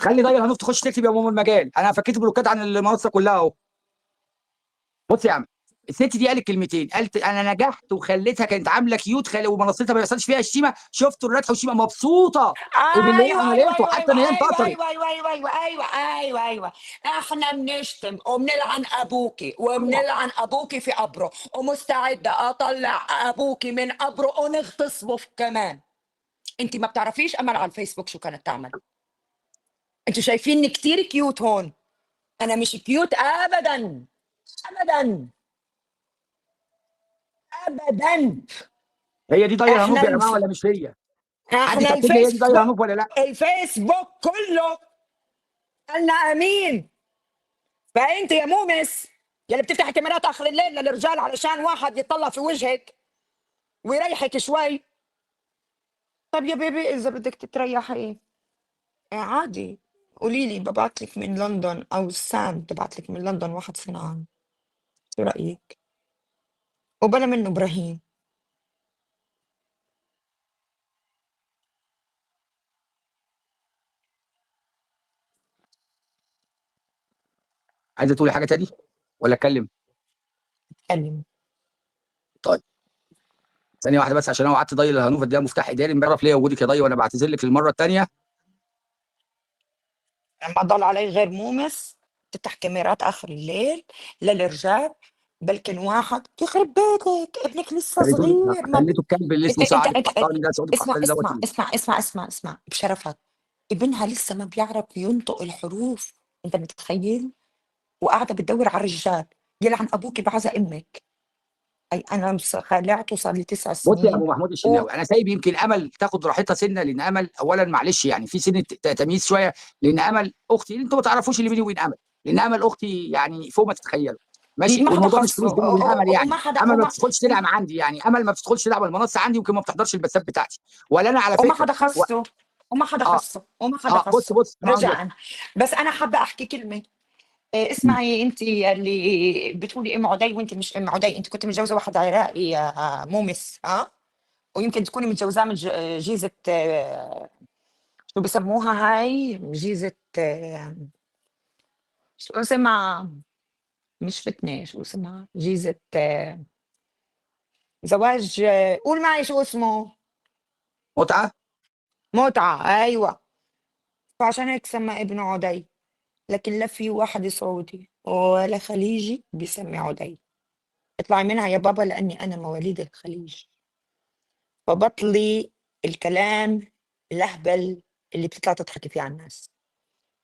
خلي ضيق هنوف تخش تكتب يا ماما المجال. انا فكيت بلوكات عن المنصه كلها اهو. بص يا عم، الست دي قالت كلمتين، قالت انا نجحت وخليتها كانت عامله كيوت ومنصتها ما بيحصلش فيها الشيمه. شفتوا الراتحه والشيمه مبسوطه باللي هي ايوه ايوه عملته ايوه حتى ان ايوه هي ايوه انتصرت. ايوه ايوه ايوه ايوه ايوه ايوه ايوه. احنا بنشتم وبنلعن ابوكي وبنلعن ابوكي في قبره، ومستعده اطلع ابوكي من قبره ونغتصبه كمان. انت ما بتعرفيش امل على الفيسبوك شو كانت تعمل. انتوا شايفيني كتير كيوت هون، انا مش كيوت ابدا ابدا ابدا. هي دي ضيق هنوف احنا يا جماعه ولا مش هي؟ حد احنا يتاكد لي هي دي ضيق هنوف ولا لا؟ الفيسبوك كله قالنا امين. فانت يا مومس يلي بتفتحي كاميرات اخر الليل للرجال علشان واحد يطلع في وجهك ويريحك شوي. طب يا بيبي اذا بدك تتريحي عادي قولي لي ببعت لك من لندن، او سام تبعت لك من لندن واحد صنعان. شو رايك؟ وبلا منه ابراهيم. عايزه تقولي حاجه تاني ولا اتكلم؟ اتكلم. طيب ثانيه واحده بس، عشان انا وعدت ضي الهنوف اديها مفتاح اداري امبارح ليا وجودك يا ضي، وانا بعتذر لك للمره الثانيه. ما ضل علي غير مومس تفتح كاميرات اخر الليل للرجال، بلكن واحد يخرب بيتك ابنك لسه صغير ما خليته الكلب اللي اسمه انت سعد القحطاني ده، سعود اسمع القحطاني دوت. اسمع اسمع اسمع اسمع اسمع بشرفك، ابنها لسه ما بيعرف ينطق الحروف، انت متخيل؟ وقاعده بتدور على الرجال. يلعن ابوك بعزا امك. اي انا خلعته صار لي 9 بص يا سنين ابو محمود و... الشناوي، انا سايب يمكن امل تاخد راحتها سنه، لان امل اولا معلش يعني في سنه تمييز شويه، لان امل اختي انتوا ما تعرفوش اللي بيني وبين امل، لان امل اختي يعني فوق ما تتخيلوا. ماشي، ما حدا والموضوع مش خصه فلوس بيني وبين امل يعني. وما حدا امل ما بتدخلش تدعم وما, عندي، يعني امل ما بتدخلش تدعم المنصه عندي، يمكن ما بتحضرش البثات بتاعتي. ولا انا على وما فكره حدا خصه وما حدا اه خصه وما حدا بص خصه بص انا عاوز رجاء. بس انا حابه احكي كلمه. م. اسمعي انت اللي بتقولي ام عدي وانت مش ام عدي، انت كنت متجوزه واحد عراقي يا مومس ها، ويمكن تكوني متجوزاه من جيزه شو بسموها هاي جيزه شو اسمها؟ مش فتنه، شو اسمها؟ جيزه زواج قول معي شو اسمه. متعه. متعه ايوه. فعشان هيك سمى ابنه عدي، لكن لا في واحد سعودي ولا خليجي بيسمي عدي. اطلعي منها يا بابا لاني انا مواليد الخليج. فبطلي الكلام الأهبل اللي بتطلع تضحكي فيه على الناس.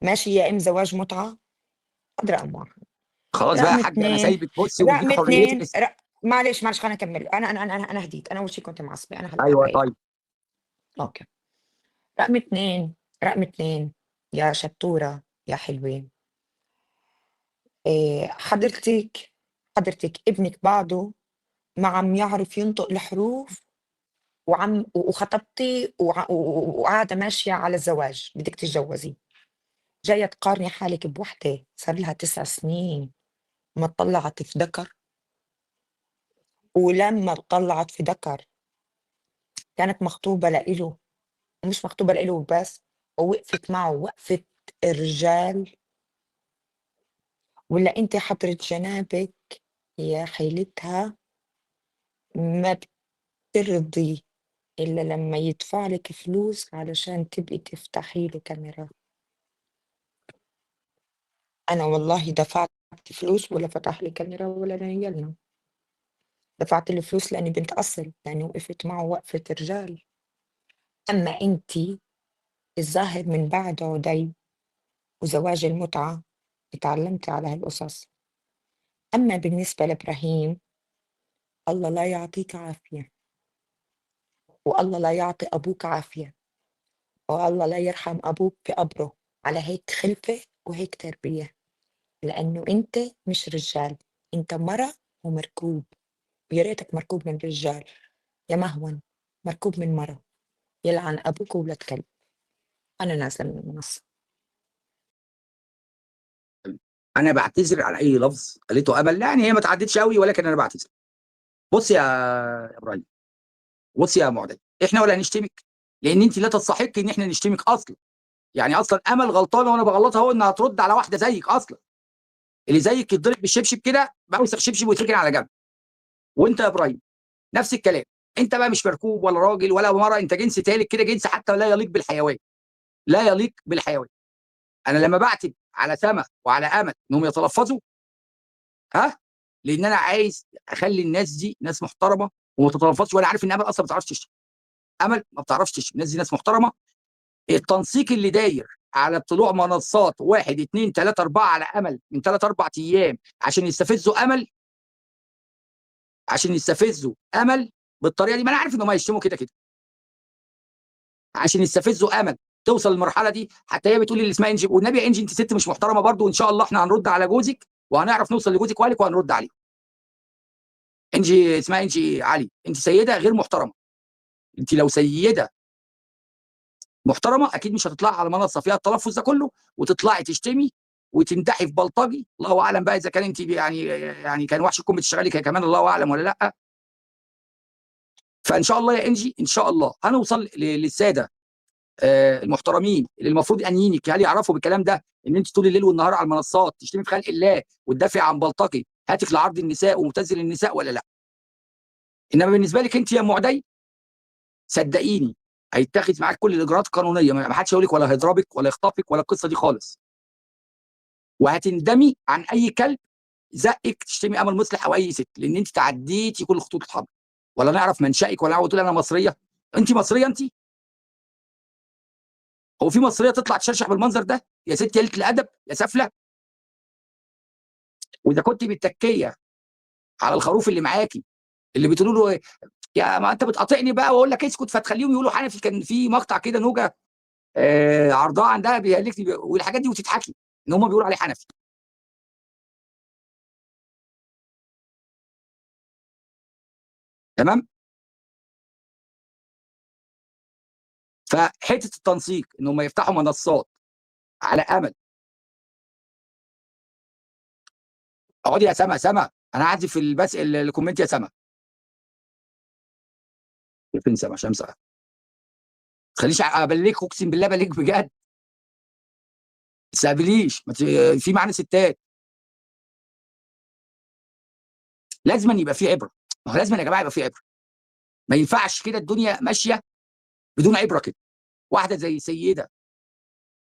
ماشي يا ام زواج متعة. هاد رقم واحد. خلاص بقى يا رقم حاج، انا اتنين سايبك بصي رقم ومديك حريتك. اتنين معلش معلش خليني اكمل. انا هديت، انا اول شيء كنت معصبة، انا هلا ايوه رايقة. طيب. اوكي. رقم اتنين يا شطورة يا حلوة. حضرتك ابنك بعده ما عم يعرف ينطق الحروف، وخطبتي وقاعدة ماشية على الزواج بدك تتجوزي، جاية تقارني حالك بوحدة صار لها 9 سنين ما طلعت في ذكر، ولما طلعت في ذكر كانت مخطوبة لإله، ومش مخطوبة لإله بس، ووقفت معه وقفة الرجال. ولا انت حضرة جنابك يا حيلتها ما بترضي إلا لما يدفع لك فلوس علشان تبقي تفتحي له كاميرا. أنا والله دفعت فلوس ولا فتح لي كاميرا ولا نيلنا. دفعت له فلوس لأني بنت أصل، لأني وقفت معه وقفة رجال. أما أنتِ الظاهر من بعد عُدي وزواج المتعة اتعلمتِ على هالقصص. أما بالنسبة لإبراهيم، الله لا يعطيك عافية، والله لا يعطي أبوك عافية، والله لا يرحم أبوك في قبره على هيك خلفة وهيك تربية، لأنه أنت مش رجال، أنت مرة ومركوب، ويا ريتك مركوب من رجال، يا مهون مركوب من مرة. يلعن أبوك وولاد كلب. أنا نازلة من المنصة. انا بعتذر على اي لفظ قالته امل، يعني هي ما تعدتش قوي ولكن انا بعتذر. بص يا ابراهيم، بص يا معتز، احنا ولا هنشتمك، لان انت لا تستحقي ان احنا نشتمك اصلا. يعني اصلا امل غلطانه وانا بغلطها هو انها ترد على واحده زيك اصلا. اللي زيك يتضرب بالشبشب كده بوسخ شبشب ويتركن على جنب. وانت يا ابراهيم نفس الكلام. انت بقى مش مركوب ولا راجل ولا مره، انت جنس تالت كده، جنس حتى لا يليق بالحيوان. لا يليق بالحيوان. انا لما بعتب على سما وعلى امل انهم يتلفظوا، ها، لان انا عايز اخلي الناس دي ناس محترمه وما تتلفظش. وانا عارف ان امل اصلا ما بتعرفش تشتم. امل ما بتعرفش تشتم. الناس دي ناس محترمه. التنسيق اللي داير على طلوع منصات 1 2 3 4 على امل من 3 4 ايام عشان يستفزوا امل، عشان يستفزوا امل بالطريقه دي. ما انا عارف انهم هيشتموا كده كده عشان يستفزوا امل توصل للمرحله دي. حتى هي بتقول لي اللي اسمها انجي، والنبي يا انجي انت ست مش محترمه برضو، وان شاء الله احنا هنرد على جوزك وهنعرف نوصل لجوزك وعليك وهنرد عليه. انجي اسمها انجي علي، انت سيده غير محترمه. انت لو سيده محترمه اكيد مش هتطلعي على منصه فيها التلفظ ده كله وتطلعي تشتمي وتمدحي في بلطجي. الله اعلم بقى اذا كان انت يعني كان وحش تكون بتشتغلي كمان، الله اعلم ولا لا. فان شاء الله يا انجي ان شاء الله هنوصل للساده المحترمين اللي المفروض انينك هل يعرفوا بالكلام ده، ان انت طول الليل والنهار على المنصات تشتمي في خلق الله وتدافع عن بلطجي هاتك لعرض النساء ومبتذل النساء ولا لا. انما بالنسبه لك انت يا ام عدي صدقيني هيتخذ معاك كل الاجراءات القانونيه. ما حدش هيقول لك ولا هيضربك ولا يخطفك ولا القصه دي خالص. وهتندمي عن اي كلب زقك تشتمي امل مصلح او اي ست، لان انت تعديتي كل خطوط الحرب. ولا نعرف منشأك ولا نعرف تقول انا مصريه. انت مصريه انت؟ هو في مصريه تطلع تشرشح بالمنظر ده يا ست يا قله الادب يا سافله؟ واذا كنت بالتكيه على الخروف اللي معاكي اللي بتقولوا له يا ما انت بتقاطعني بقى واقول لك اسكت فتخليهم يقولوا حنفي. كان في مقطع كده نوجه عرضها عندها بيهلكني والحاجات دي وتتحكي ان هم بيقولوا عليه حنفي. تمام. فحته التنسيق ان هم يفتحوا منصات على امل. اقعدي يا سما، سما انا عادي في بس الكومنت يا سما. فين سما عشان امسح؟ تخليش ابليك، اقسم بالله بليك بجد. ما تستقبليش في معانا ستات. لازم يبقى في عبره. ما هو لازم يا جماعه يبقى في عبره. ما ينفعش كده الدنيا ماشيه بدون عبره كده. واحده زي سيده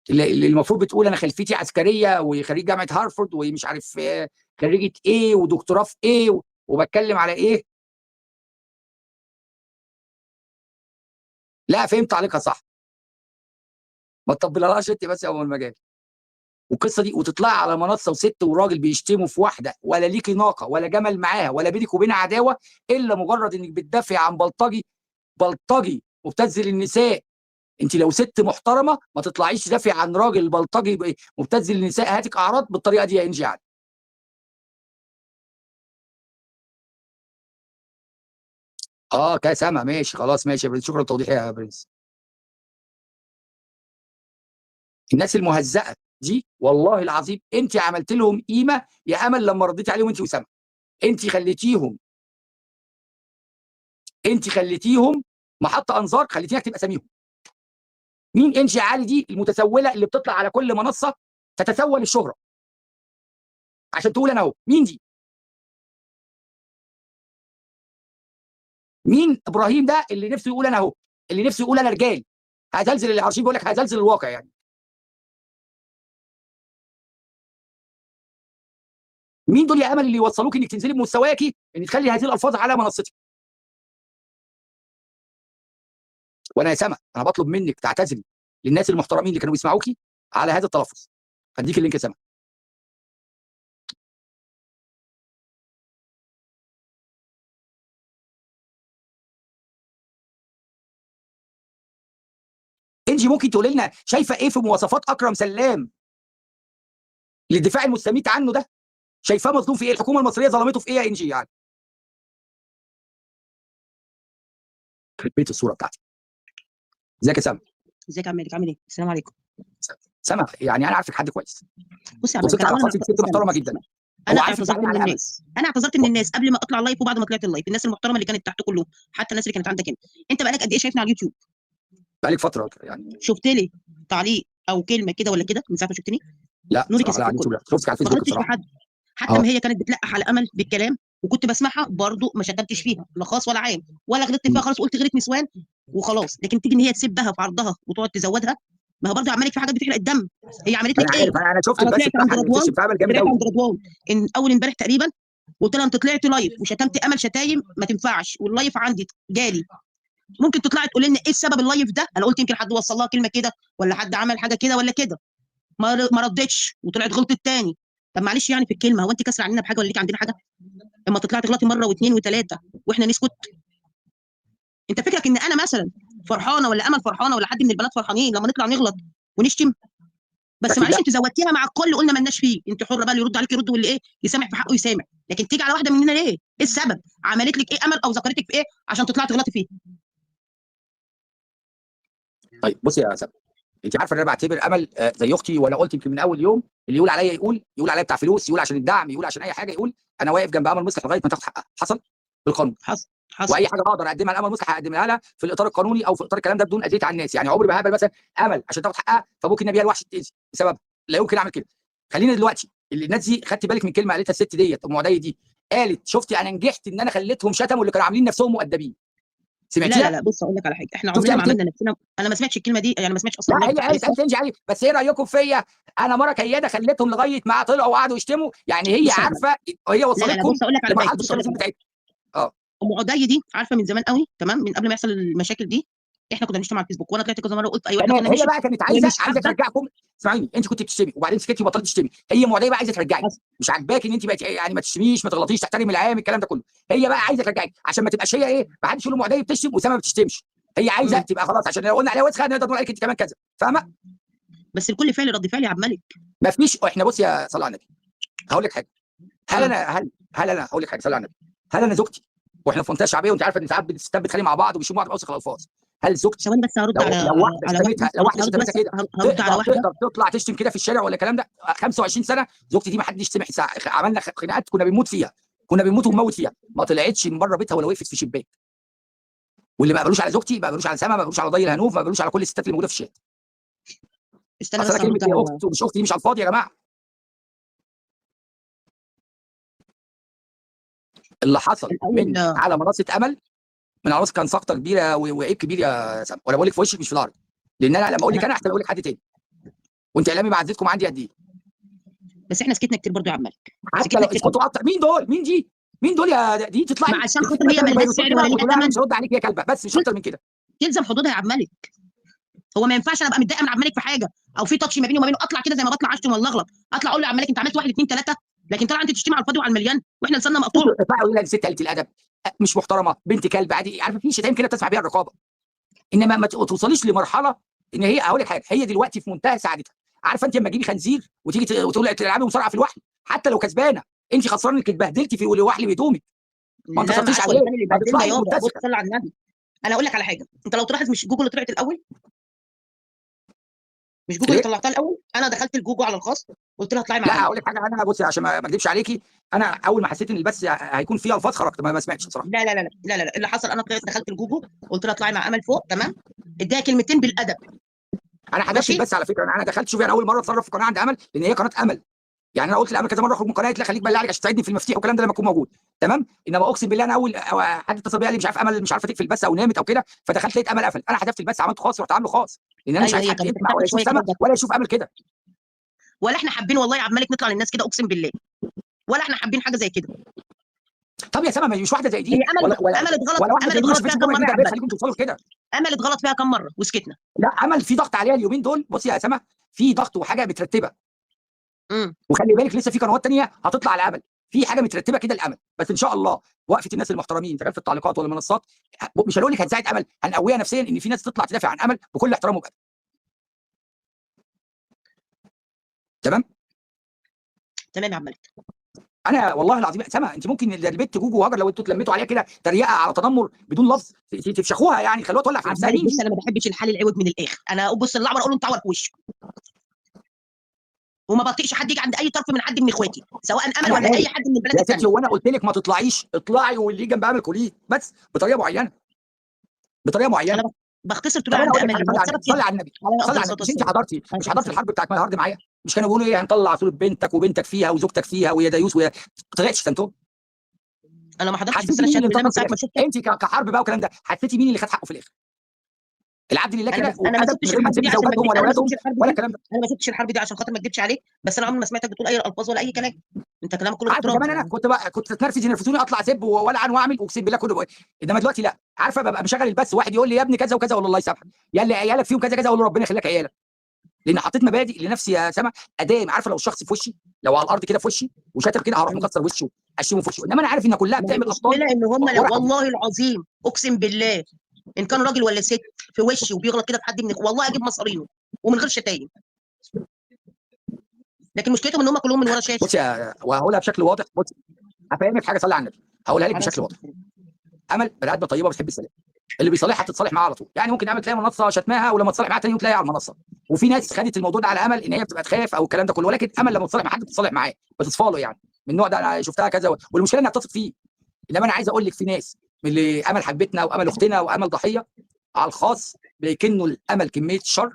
اللي المفروض بتقول انا خلفيتي عسكريه وخريج جامعه هارفارد ومش عارف خريجه ايه ودكتوراه في ايه وبتكلم على ايه. لا فهمت عليك صح. ما تطبلهاش انت بس يا ام المجال. والقصه دي وتطلعي على منصه وست وراجل بيشتموا في واحده ولا ليكي ناقه ولا جمل معاها ولا بينك وبينها عداوه الا مجرد انك بتدافع عن بلطجي. بلطجي مبتذل النساء. انت لو ست محترمه ما تطلعيش تدافع عن راجل بلطجي مبتذل النساء هاتك اعراض بالطريقه دي يا انجي عادي. كسامه ماشي خلاص ماشي يا برنس. شكرا للتوضيح يا برنس. الناس المهزأه دي والله العظيم انت عملت لهم قيمه يا امل لما رديتي عليهم انت وسامه. انت خليتيهم محط انظار، خليتيها تكتب اساميهم. مين انجي علي دي المتسوله اللي بتطلع على كل منصه تتسول الشهره عشان تقول انا اهو؟ مين دي؟ مين ابراهيم ده اللي نفسه يقول انا اهو؟ اللي نفسه يقول انا رجال هزلزل العرشين، بيقول لك هزلزل الواقع يعني. مين دول يا امل اللي يوصلوك انك تنزلي بمستواكي ان تخلي هذه الالفاظ على منصتك؟ وانا يا سما انا بطلب منك تعتذري للناس المحترمين اللي كانوا بيسمعوكي على هذا التلفظ. هديك اللينك يا سما. انجي ممكن تقولي لنا شايفه ايه في مواصفات اكرم سلام للدفاع المستميت عنه ده؟ شايفاه مظلوم في ايه؟ الحكومه المصريه ظلمته في ايه يا انجي يعني؟ يخرب بيت الصوره بتاعتي. ازيك يا سما؟ ازيك يا عم مالك، عامل ايه؟ السلام عليكم. سما يعني انا عارفك حد كويس. بص يا عم وست مالك، انا علاقاتك ست محترمه جدا. انا وعارف اعتذرت تعمل من على امل. الناس. انا اعتذرت من الناس قبل ما اطلع اللايف وبعد ما طلعت اللايف. الناس المحترمه اللي كانت تحت كلهم، حتى الناس اللي كانت عندك هنا. انت بقالك قد ايه شايفني على اليوتيوب؟ بقالك فتره يعني. شفت لي تعليق او كلمه كده ولا كده من ساعه ما شفتني؟ لا نورك يا بصراحه لا ست على الكل. اليوتيوب، لا شفتك على ما الفيسبوك غلطتش في بصراحه. حد، حتى ما اه هي كانت بتلقح على امل بالكلام وكنت بسمعها برضو ما شتمتش فيها لا خاص ولا عام ولا غلطت فيها خالص، قلت غيرة نسوان وخلاص. لكن تيجي ان هي تسبها في عرضها وتقعد تزودها، ما هو برضه عمالك في حاجات بتحرق الدم. هي عملت انا لك ايه؟ عارف، انا شفت انا البث طلعت عند بتاعها اللي رضوان، بتشتم في امل جامد طلعت قوي. عند رضوان ان اول امبارح تقريبا، قلت لها انت طلعت لايف وشتمت امل شتايم ما تنفعش، واللايف عندي جالي، ممكن تطلعي تقول لنا ايه السبب اللايف ده؟ انا قلت يمكن حد وصل لها كلمه كده ولا حد عمل حاجه كده ولا كده، ما ردتش وطلعت غلطت تاني. طب معلش يعني في الكلمه، هو انت كسر علينا بحاجه ولا ليك عندنا حاجه؟ اما تطلعي تغلطي مره واثنين وثلاثه واحنا نسكت؟ انت فكرك ان انا مثلا فرحانه ولا امل فرحانه ولا حد من البنات فرحانين لما نطلع نغلط ونشتم؟ بس اكيد معلش لا. انت زودتيها مع الكل، قلنا مالناش فيه، انت حره بقى، اللي يرد عليك يرد واللي ايه يسامح في حقه يسامح، لكن تيجي على واحده مننا ليه؟ ايه السبب؟ عملت لك ايه امل او ذكرتك في ايه عشان تطلعي تغلطي فيه؟ طيب بصي يا سما، انت عارفه ان انا بعتبر امل زي اختي، وانا قلت يمكن من اول يوم اللي يقول عليا يقول عليا بتاع فلوس، يقول عشان الدعم، يقول عشان اي حاجه، يقول انا واقف جنب امل مصلح لغايه ما تاخد حقها، حصل بالقانون. حصل. واي حاجه اقدر اقدمها لامل مصلح هقدمها لها في الاطار القانوني او في اطار الكلام ده بدون اذيه على الناس. يعني عمري ما هقبل مثلا امل عشان تاخد حقها فممكن نبيها الوحش تتاذي بسبب، لا يمكن اعمل كده. خلينا دلوقتي اللي الناس دي، خدت بالك من كلمه قالتها الست ديت ام عدي دي؟ قالت شفتي انا نجحت ان انا خليتهم شتموا اللي كانوا عاملين نفسهم مؤدبين. لا لا سمعتيها؟ لا، بص اقول لك على حاجه، احنا شفتي عمرنا ما قالت ايه؟ عملنا نفسنا، انا ما سمعتش الكلمه دي، يعني ما سمعتش اصلا لا اللايف هي بتاع قالت قالتها. انجي علي، بس ايه رايكم فيا؟ انا مره كياده خليتهم لغايه ما طلعوا وقعدوا يشتموا، يعني هي بص يا عماد، عارفه، هي لا لا لا، وصلتكم بص اقول لك على حاجه، لمرحله بص اقول لك الشماتين على حاجه، بتاعتها. اه ام عدي دي عارفه من زمان قوي تمام، من قبل ما يحصل المشاكل دي احنا كنا بنشتم على الفيسبوك، وانا طلعت كذا مره وقلت ايوه احنا تمام، كنا هي بنشتم بقى كانت عايزه ومش حابه. ترجعكم. اسمعيني، انت كنت بتشتمي وبعدين سكتي وبطلت تشتمي، هي معديه بقى عايزه ترجعك. حصل. مش عاجباك ان انت بقت يعني ما تشتميش، ما تغلطيش، تحترمي العام، الكلام ده كله. هي بقى عايزه ترجعك عشان ما تبقاش هي ايه، ما حدش يقول معديه بتشتم واسامه ما بتشتمش. هي عايزه امم تبقى خلاص، عشان لو قلنا عليها وسخه نقدر نقول عليك انت كمان كذا، فاهمه؟ بس الكل فعل رد فعل يا عبد الملك. ما فيش، احنا بص يا صلى على النبي، هقول لك حاجه. هل امم انا هل انا هقول لك حاجه، صلى على النبي. هل انا زوجتي واحنا في منطقه شعبيه وانت عارفه ان ساعات الستات بتتخانق مع بعض وبيشوفوا بعض باوسخ الالفاظ، هل زوجتي ثواني بس هرد على لو واحده على شتمتها، واحده، لو واحده هرد شتمتها بس كده هرد على واحده. تقدر تطلع تشتم كده في الشارع ولا الكلام ده؟ 25 سنه زوجتي دي ما حدش سمع عملنا خناقات كنا بنموت فيها، كنا بنموت ونموت فيها، ما طلعتش من بره بيتها ولا وقفت في شباك. واللي ما قبلوش على زوجتي ما قبلوش على سما، ما قبلوش على ضي الهنوف، ما قبلوش على كل الستات اللي موجوده في الشارع. استنى اصل بس انا كلمه هرد يا على اخت ومش اختي دي مش على الفاضي يا جماعه. اللي حصل الاول. من على منصه امل، من على كان سقطه كبيره وعيب كبير يا سما، وانا بقول لك في وشك مش في الارض، لان انا لما اقول لك انا انا احسن اقول لك حد تاني. وانت اعلامي معزتكم عندي قد ايه؟ بس احنا سكتنا كتير برضو يا عم مالك، حتى سكتنا لو كتير قوي. اسكتوا اكتر. مين دول؟ مين دي؟ مين دول يا دي؟ ما تطلعي عشان تكتبي خاطر هي مثلا ملهاش فيروسات سعر كده ولا وتقول ليها لها انا ثمن، مش هرد عليك يا كلبه، بس مش اكتر من كده. تلزم حدودها يا عم مالك. هو ما ينفعش انا ابقى متضايقه من عبد الملك في حاجه او في تاتش ما بيني وما بينه اطلع كده زي ما بطلع اشتم ولا اغلط، اطلع اقول له يا عم مالك انت عملت 1 2 3، لكن طلع انت تشتمي على الفاضي وعلى المليان واحنا لساننا مقطوع. اطلعي قولي لها دي ست قليله الادب، مش محترمه، بنت كلب، عادي. عارفه في شتايم كده بتسمع بيها الرقابه، انما ما توصليش لمرحله ان هي، هقول لك حاجه، هي دلوقتي في منتهى سعادتها. عارفه انت لما تجيبي خنزير وتيجي وتقول تلعبي مصارعه في الوحل، حتى لو كسبانه انت خسرانه انك اتبهدلتي في الوحل بهدومك، ما لا انتصرتيش معاك ولا عليه، كان اللي بهدلنا فبتطلعي يابا، بص مبتسمه. صلي على النبي. انا اقول لك على حاجه، انت لو تلاحظ مش جوجل اللي طلعت الاول، مش جوجل اللي ليه؟ طلعتها الاول، انا دخلت الجوجل على الخاص قلت لها اطلعي مع لا امل. هقول لك حاجه، انا بصي عشان ما اكذبش عليكي، انا اول ما حسيت ان البث هيكون فيه الفاظ خرجت، ما سمعتش بصراحه. لا لا لا لا لا لا، اللي حصل انا طلعت دخلت الجوجل قلت لها اطلعي مع امل فوق تمام، اديها كلمتين بالادب. انا حذفت ماشي. البث على فكره، انا دخلت شوفي، انا اول مره اتصرف في قناه عند امل لان هي قناه امل. يعني انا قلت لامل كذا مره اخرج من قناه، لا خليك بالله عليك عشان تساعدني في المفتيح والكلام ده لما اكون موجود، تمام. انما اقسم بالله انا اول حد اتصل بيا قال لي مش عارف امل مش عارفه تقفل البث او نامت او كده، فدخلت لقيت امل قفل، انا حذفت البث عملته خاص ورحت عامله خاص، لان انا مش ايوه عايز هي حد كانت يسمع ولا بتاخد يشوف شويه سما كده، ولا يشوف امل كده. ولا احنا حابين والله يا عبد الملك نطلع للناس كده اقسم بالله، ولا احنا حابين حاجه زي كده. طب يا سما مش واحده زي هي دي ولا امل واحده زي دي ما اتغلط شافتش فيها كم الجمله دي مره يا عبد تربيه الملك، تخليكم توصلوا لكده. امل اتغلط فيها كم مره وسكتنا. لا امل في ضغط عليها اليومين دول، بصي يا سما، في ضغط وحاجه مترتبه، امم وخلي بالك لسه في قنوات تانية هتطلع على امل، في حاجه مترتبه كده الامل، بس ان شاء الله وقفه الناس المحترمين سواء في التعليقات ولا المنصات، مش هنقول لك هتساعد امل، هنقويها نفسيا ان في ناس تطلع تدافع عن امل بكل احترام وبأدب. تمام. تمام يا عبد الملك. انا والله العظيم سما، انت ممكن البت جوجو وهاجر لو انتوا اتلميتوا عليها كده تريقه على تنمر بدون لفظ تفشخوها، يعني خلوها تولع في عبد نفسها. الملك مين بص، دي؟ انا ما بحبش الحال العوج من الاخر، انا ابص للاعور اقول له انت عور في وشه، وما بطيقش حد يجي عند اي طرف من حد من اخواتي سواء امل انا ولا عارف اي حد من البنات يا التانيه. ستي، هو انا قلت لك ما تطلعيش؟ اطلعي واللي يجي جنب امل كليه، بس بطريقه معينه، بطريقه معينه. انا بختصر طب تقولي انا عند اقول لك امل حاجه، اللي هو صلي على السبب النبي، فيها صلي على النبي، عليه صلي افضل على الصلاه النبي. مش انت والسلام. حضرتي، عليه مش الصلاه حضرت والسلام. الحرب بتاعت ما الهارد معايا؟ مش كانوا بيقولوا ايه، هنطلع صوره بنتك وبنتك فيها وزوجتك فيها ويا ديوس ويا طلعتش سنتهم؟ انا ما حضرتش، بس حسيتي انا مين شهاده اللي بالله من انتصر في ساعه ما الاخر؟ شفتك. انت كحرب بقى والكلام ده، حسيتي مين اللي خد حقه في الاخر؟ العبد لله كده انا ما وبادب من سبتش غير ما الحرب تسيبي دي عشان ما زوجاتهم اكدب، ولا انا ما اولادهم سبتش الحرب ولا دي، الكلام ده. انا ما سبتش الحرب دي عشان خاطر ما اكدبش عليك، بس انا عمري ما سمعتك بتقول اي الفاظ ولا اي كلام. انت كلامك كله عارفه احترام. كمان انا كنت بقى كنت تنرفز ينرفزوني اطلع اسب والعن واعمل اقسم بالله كله. انما دلوقتي لا، عارفه ببقى مشغل البث واحد يقول لي يا ابني كذا وكذا، والله الله يسامحك يا اللي عيالك فيهم كذا كذا، اقول له ربنا يخليك عيالك، لان حطيت مبادئ لنفسي يا سما ادام. عارفه لو الشخص في وشي، لو على الارض كده في وشي وشاتم كده، هروح مكسر وشه اشتمه في وشه، انما انا عارف ان كلها ما بتعمل ابطال المشكله ان هم ورا حدود. والله العظيم اقسم بالله ان كان راجل ولا ست في وشي وبيغلط كده في حد من والله اجيب مصارينه ومن غير شتايم، لكن مشكلتهم ان هم كلهم من ورا شاشه. بص وهقولها بشكل واضح، بص هفهمك حاجه، صلي على النبي، هقولها لك عليه بشكل الصلاه واضح. والسلام. امل بني ادم طيبه بتحب السلام، اللي بيصالحها تتصالح معاه على طول. يعني ممكن امل تلاقي منصه شتماها، ولما تصالح معاها تاني يوم تلاقيها على المنصه. وفي ناس خدت الموضوع ده على امل ان هي بتبقى تخاف او الكلام ده كله، ولكن امل لما تصالح مع حد بتتصالح معاه، بتصفى له يعني. من النوع ده انا شفتها كذا، والمشكله انها بتثق فيه. انما انا عايز اقول لك في ناس من اللي امل حبتنا وامل اختنا وامل ضحيه على الخاص بيكنوا الامل كميه شر،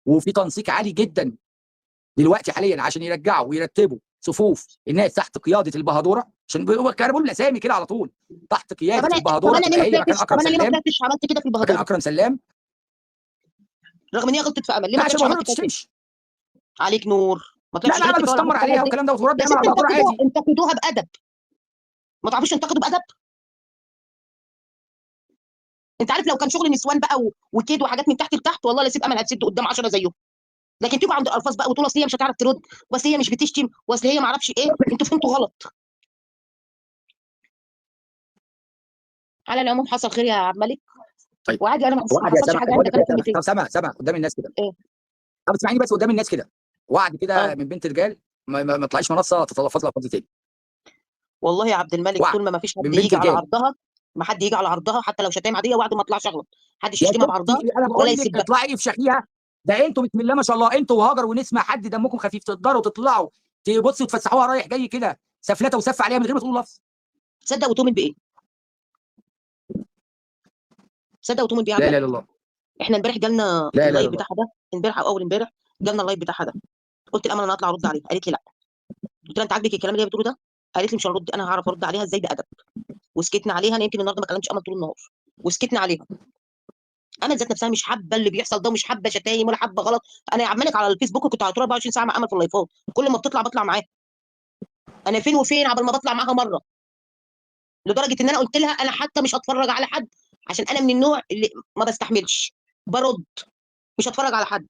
وفي تنسيق عالي جدا دلوقتي حاليا عشان يرجعوا ويرتبوا صفوف الناس تحت قياده البهادوره، عشان كانوا بقول الاسامي كده على طول، تحت طب قياده انا طب البهادوره انا ليه تبقى ما هي مكان طلعتش طب اكرم انا ليه ما سلام. طلعتش عملت كده في مكان البهدوره اكرم سلام. رغم ان هي غلطت في امل؟ ليه لا ما عشان طلعتش البهادوره عملت ما فيها كده؟ بتشتمش. عليك نور. ما لا طلعتش لا، امل غلطت كده ولا بتتنمر عملت طالعه عليها ازاي؟ والكلام ده، وترد يا امل ست على البهادوره عادي. انتقدوها بادب، ما تعرفوش تنتقدوا بادب؟ انت عارف لو كان شغل نسوان بقى وكيد وحاجات من تحت لتحت، والله لا سيب امل هتسد قدام 10 زيهم. لكن تيجوا عند الالفاظ بقى وتقولوا اصل هي مش هتعرف ترد، واصل هي مش بتشتم، واصل هي ما اعرفش ايه، انتوا فهمتوا غلط. على العموم حصل خير يا عبد الملك، طيب وعادي انا ما وعد يا حصلش سما، حاجه بقول عندك لك يا انا سما، كلمتين. طب سما قدام الناس كده، ايه؟ طب اسمعيني بس قدام الناس كده، وعد كده اه من بنت رجال ما تطلعيش منصه تتلفظ لفظ تاني. والله يا عبد الملك وعد طول ما فيش من حد بنت يجي على رجال. عرضها، ما حد يجي على عرضها حتى لو شتايم عاديه، وعد ما اطلعش اغلط، محدش يا يشتمها بعرضها ستي انا ولا بقول لك يسبها. اطلعي افشخيها، ده انتوا بسم الله ما شاء الله، انتوا وهاجر ونسمه حد دمكم خفيف، تقدروا تطلعوا تبصوا وتفسحوها رايح جاي كده سفلته وسف عليها من غير ما تقولوا لفظ. تصدق وتؤمن بايه؟ تصدق وتؤمن بايه يا عبد لا اله الملك؟ الا الله. احنا امبارح جالنا لا اله الا اللايف الله. بتاعها ده، امبارح او اول امبارح جالنا اللايف بتاعها ده. قلت لامل انا هطلع ارد عليها، قالت لي لا. قلت لها انت عاجبك الكلام اللي هي بتقوله ده؟ قالت لي مش هرد، انا هعرف ارد عليها ازاي بادب. وسكتنا عليها، انا يمكن النهارده ما كلمتش امل طول النهار، وسكتنا عليها. امل ذات نفسها مش حابه اللي بيحصل ده، ومش حابه شتايم ولا حابه غلط. انا عمالك على الفيسبوك كنت على طول 24 ساعه مع امل في اللايفات، كل ما بتطلع بطلع معاها. انا فين وفين عبال ما بطلع معاها مره، لدرجه ان انا قلت لها انا حتى مش هتفرج على حد، عشان انا من النوع اللي ما بستحملش، برد، مش هتفرج على حد.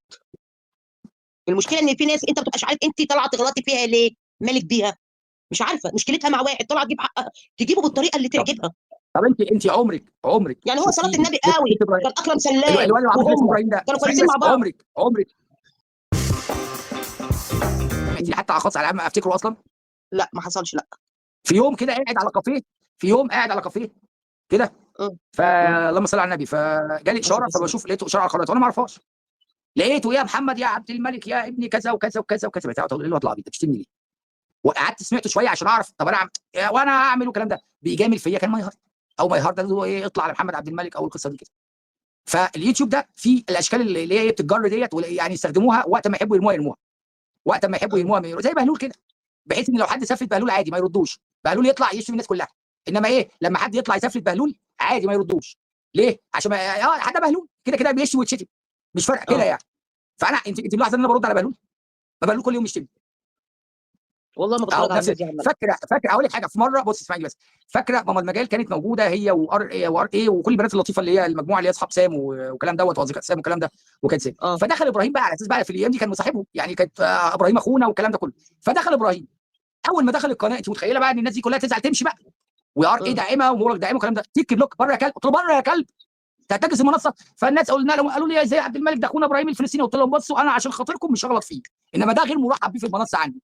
المشكله ان في ناس انت ما بتبقاش عارف انت طالعه تغلطي فيها ليه، مالك بيها، مش عارفه مشكلتها مع واحد طالعه تجيب حقها، تجيبه بالطريقه اللي طب تعجبها. طب انت عمرك يعني هو صلاه شفتي النبي بنت قوي، ابراهيم، كان اكرم سلام الواد العبيط اللي اسمه وهو ابراهيم ده، كانوا اسمعيني كويسين بس، مع بعض. عمرك سمعتي حتى على خاص على ما افتكره اصلا؟ لا ما حصلش، لا. في يوم كده قاعد على كافيه، في يوم قاعد على كافيه كده، امم امم فلما صلى على النبي فجالي اشاره، بس فبشوف لقيته اشاره على القناه وانا ما اعرفهاش، لقيته يا محمد يا عبد الملك يا ابني كذا وكذا وكذا وكذا، بتاع تقول له الواد العبيط بتشتمني ليه؟ وقعدت سمعته شويه عشان اعرف طب انا وانا اعمل الكلام ده بيجامل فيا، كان ماي هارد او ماي هارد ده اللي هو ايه، اطلع على محمد عبد الملك او القصه دي كده. فاليوتيوب ده فيه الاشكال اللي هي بتتجر ديت، يعني يستخدموها وقت ما يحبوا يرموها، وقت ما يحبوا امم يرموها زي بهلول كده، بحيث ان لو حد سفلت بهلول عادي ما يردوش، بهلول يطلع يشتم الناس كلها. انما ايه لما حد يطلع يسفلت بهلول عادي ما يردوش، ليه؟ عشان حد بهلول كده كده بيشتم ويتشتم، مش فارقه كده اه يعني. فانا انت ملاحظه ان انا برد على بهلول؟ ما بهلول كل يوم يشتم والله ما اهو بتفرج على بنفس. الناس دي يا عم. فاكره اقول لك حاجه، في مره بص اسمعي بس، فاكره ماما المجال كانت موجوده هي وار ايه وكل البنات اللطيفه اللي هي المجموعه اللي هي اصحاب سام والكلام دوت واصدقاء سام والكلام ده، وكان سام. اه فدخل ابراهيم بقى على اساس بقى في الايام دي كان مصاحبهم، يعني كانت ابراهيم اخونا والكلام ده كله. فدخل ابراهيم، اول ما دخل القناه انت متخيله بقى ان الناس دي كلها تزعل تمشي بقى، وار ايه امم داعمه ومورك داعمه والكلام ده، تيك بلوك بره يا كلب، قلت له بره يا كلب تهتكس المنصه. فالناس قلنا لهم، قالوا لي ازاي عبد الملك ده اخونا ابراهيم الفلسطيني، قلت لهم بصوا انا عشان خاطركم مش هغلط فيه، انما ده غير مرحب بيه في المنصه عندي،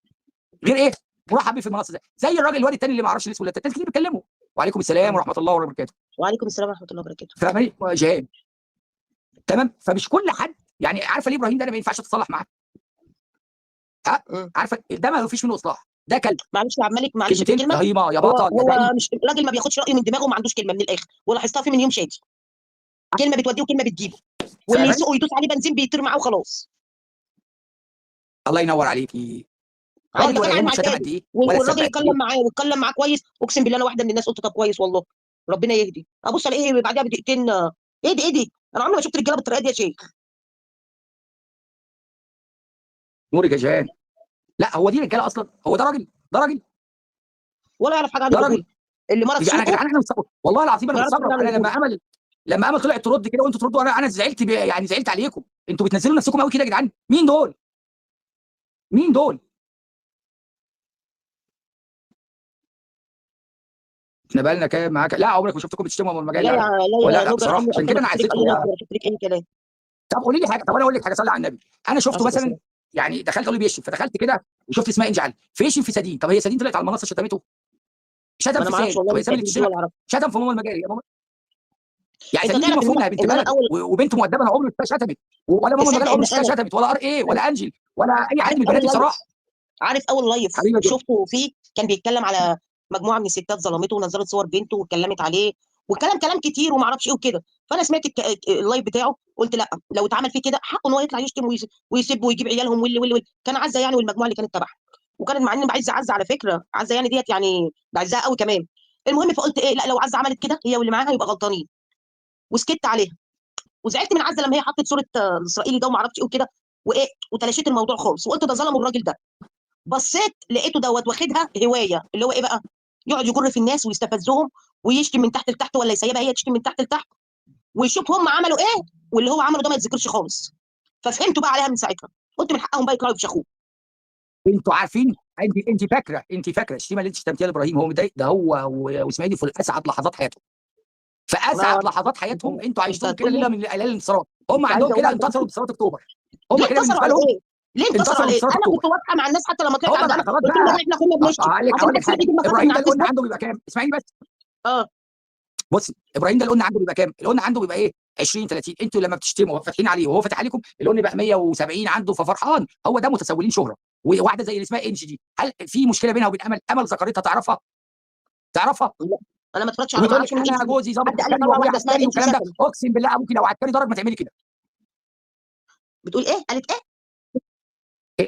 غير ايه مرحب بيه في المنصه زي الراجل الواد الثاني اللي ما اعرفش اسمه، الناس كتير بيتكلموا وعليكم السلام ورحمه الله وبركاته، وعليكم السلام ورحمه الله وبركاته. فاهماني جهاد. تمام، فمش كل حد يعني، عارفه ليه ابراهيم ده انا ما ينفعش اتصالح معاه؟ ها عارفه ده ما فيش منه اصلاح، ده كلب، معلش يا عبد الملك، معلش في كلمتين كلمه. رهيبه يا هو بطل يا هو زعيم. مش راجل ما بياخدش رايه من دماغه وما عندوش كلمه من الاخر، ولاحظتها فيه من يوم شادي. كلمه بتوديه وكلمه بتجيبه، واللي فاهماني؟ يسوق ويدوس عليه بنزين بيطير معاه وخلاص. الله ينور عليكي. انت راجل ولا فاهم يهمه مع شتم الفادي قد ايه ولا والراجل سب قد ايه. يتكلم معاه ويتكلم معاه كويس، اقسم بالله انا واحده من الناس قلت طب كويس والله، ربنا يهدي. ابص الاقيه بعدها بدقيقتين ايه دي ايه دي، انا عمري ما شفت رجاله بالطريقه دي يا شيخ. نورك يا جان. لا هو دي رجاله اصلا، هو ده راجل، ده راجل، ولا يعرف حاجه عن ده راجل. الرجوله، اللي مرض انا يا سوقه جدعان انا مستغرب والله العظيم، انا ما يعرفش حاجه مستغرب. عن انا الرجوله. لما امل طلعت ترد كده وانتوا تردوا، انا زعلت يعني زعلت عليكم. انتوا بتنزلوا نفسكم قوي كده يا جدعان. مين دول؟ مين دول؟ احنا بقالنا كام معاك؟ لا عمرك ما شفتكم بتشتموا من المجال، لا لا يا لا. لا ولا يا لا نوجر، بصراحه عمري عشان اصلا كده ما انا شفت لك عزيتكم اي نص يا. ولا شفت لك اي كلام. طب قولي لي حاجه، طب انا اقول لك حاجه، صلي على النبي. انا شفته اصل مثلا، بس يعني دخلت اقول له بيشتم، فدخلت كده وشفت اسمها انجي علي فيشتم في سدين. طب هي سدين طلعت على المنصه شتمته؟ شتم ما انا في ما اعرفش سام. والله طب هي لسه سام اللي دي بتشتمك؟ ولا اعرف. شتم في ماما المجاري يا ماما. يعني انت سدين دي تعرف المفروض انها بنت ان انا بلد اول وبنت مؤدبه، انا عمري ما شفتها شتمت. ولا ماما المجاري تصدق عمري ان ما شفتها انا شتمت، ولا ار ايه ولا انجل ولا اي حد عارف من اول البنات دي لايف، بصراحه. عارف اول لايف حبيبه جدا. شفته فيه كان بيتكلم على مجموعه من الستات ظلمته ونزلت صور بنته واتكلمت عليه كلام كتير وما اعرفش ايه وكده. فانا سمعت اللايف بتاعه قلت لا، لو اتعمل فيه كده حقه ان هو يطلع يشتم ويسب ويجيب عيالهم واللي كان عزه يعني والمجموعه اللي كانت تبعها. وكانت مع اني بعز عزه على فكره، عزه يعني ديت يعني بعزها قوي كمان. المهم فقلت ايه، لا لو عزه عملت كده هي واللي معاها يبقى غلطانين، وسكت عليها. وزعلت من عزه لما هي حطت صوره الاسرائيلي ده وما اعرفش ايه وكده، وايه وتلاشيت الموضوع خالص وقلت ده ظلموا الراجل ده. بصيت لقيته دوت واخدها هوايه، اللي هو ايه بقى، يقعد يجر في الناس ويستفزهم ويشتم من تحت لتحت، ولا يسيبها هي تشتم من تحت لتحت ويشوف هم عملوا ايه، واللي هو عمله ده ما يتذكرش خالص. ففهمت بقى عليها من ساعتها، قلت من حقهم بقى يطلعوا يفشخوه. انتوا عارفين، انت فاكره الشتيمه اللي انت شتمتيها لابراهيم، هو متضايق؟ ده هو واسماعيل في اسعد لحظات حياتهم، في انا اسعد لحظات حياتهم. انتوا انت عايشتهم كده هتقول لي، ليله من ليالي الانتصارات. هم مش عايزه عندهم اقول كده لك انتصروا بانتصارات اكتوبر. ليه هم كده انتصروا بالنسبه على لهم ايه؟ ليه انتصروا انتصروا على ايه؟ بانتصارات انا اكتوبر. كنت واقفه مع الناس حتى لما طلعت هم عندنا، بقى خلاص قلت لهم بقى. والله احنا كنا بنشتم عشان هقول لك بس حاجه، يجيب مخاطر من ابراهيم ده على القلنا الفيسبوك. عنده بيبقى كام؟ اسمعيني بس. اه بص، ابراهيم ده القلنا عنده بيبقى كام؟ القلنا عنده بيبقى ايه؟ 20 30. انتوا لما بتشتموا فاتحين عليه وهو فاتح عليكم، القلنا بقى 170 عنده ففرحان. هو ده متسولين شهره. وواحده زي اللي اسمها انجي دي، هل في مشكله بينها وبين امل؟ امل ذكرتها تعرفها؟ تعرفها؟ لا، انا ما اتفرجتش على، ما وبتقول لك اعرفش مين انا انجي دي. جوزي ضابط حد قال لي عسكري مره وابويا واحده اسمها عسكري انجي والكلام ده. وشتم. اقسم بالله ابوكي لو عسكري درج ما تعملي كده. بتقول ايه؟ قالت ايه؟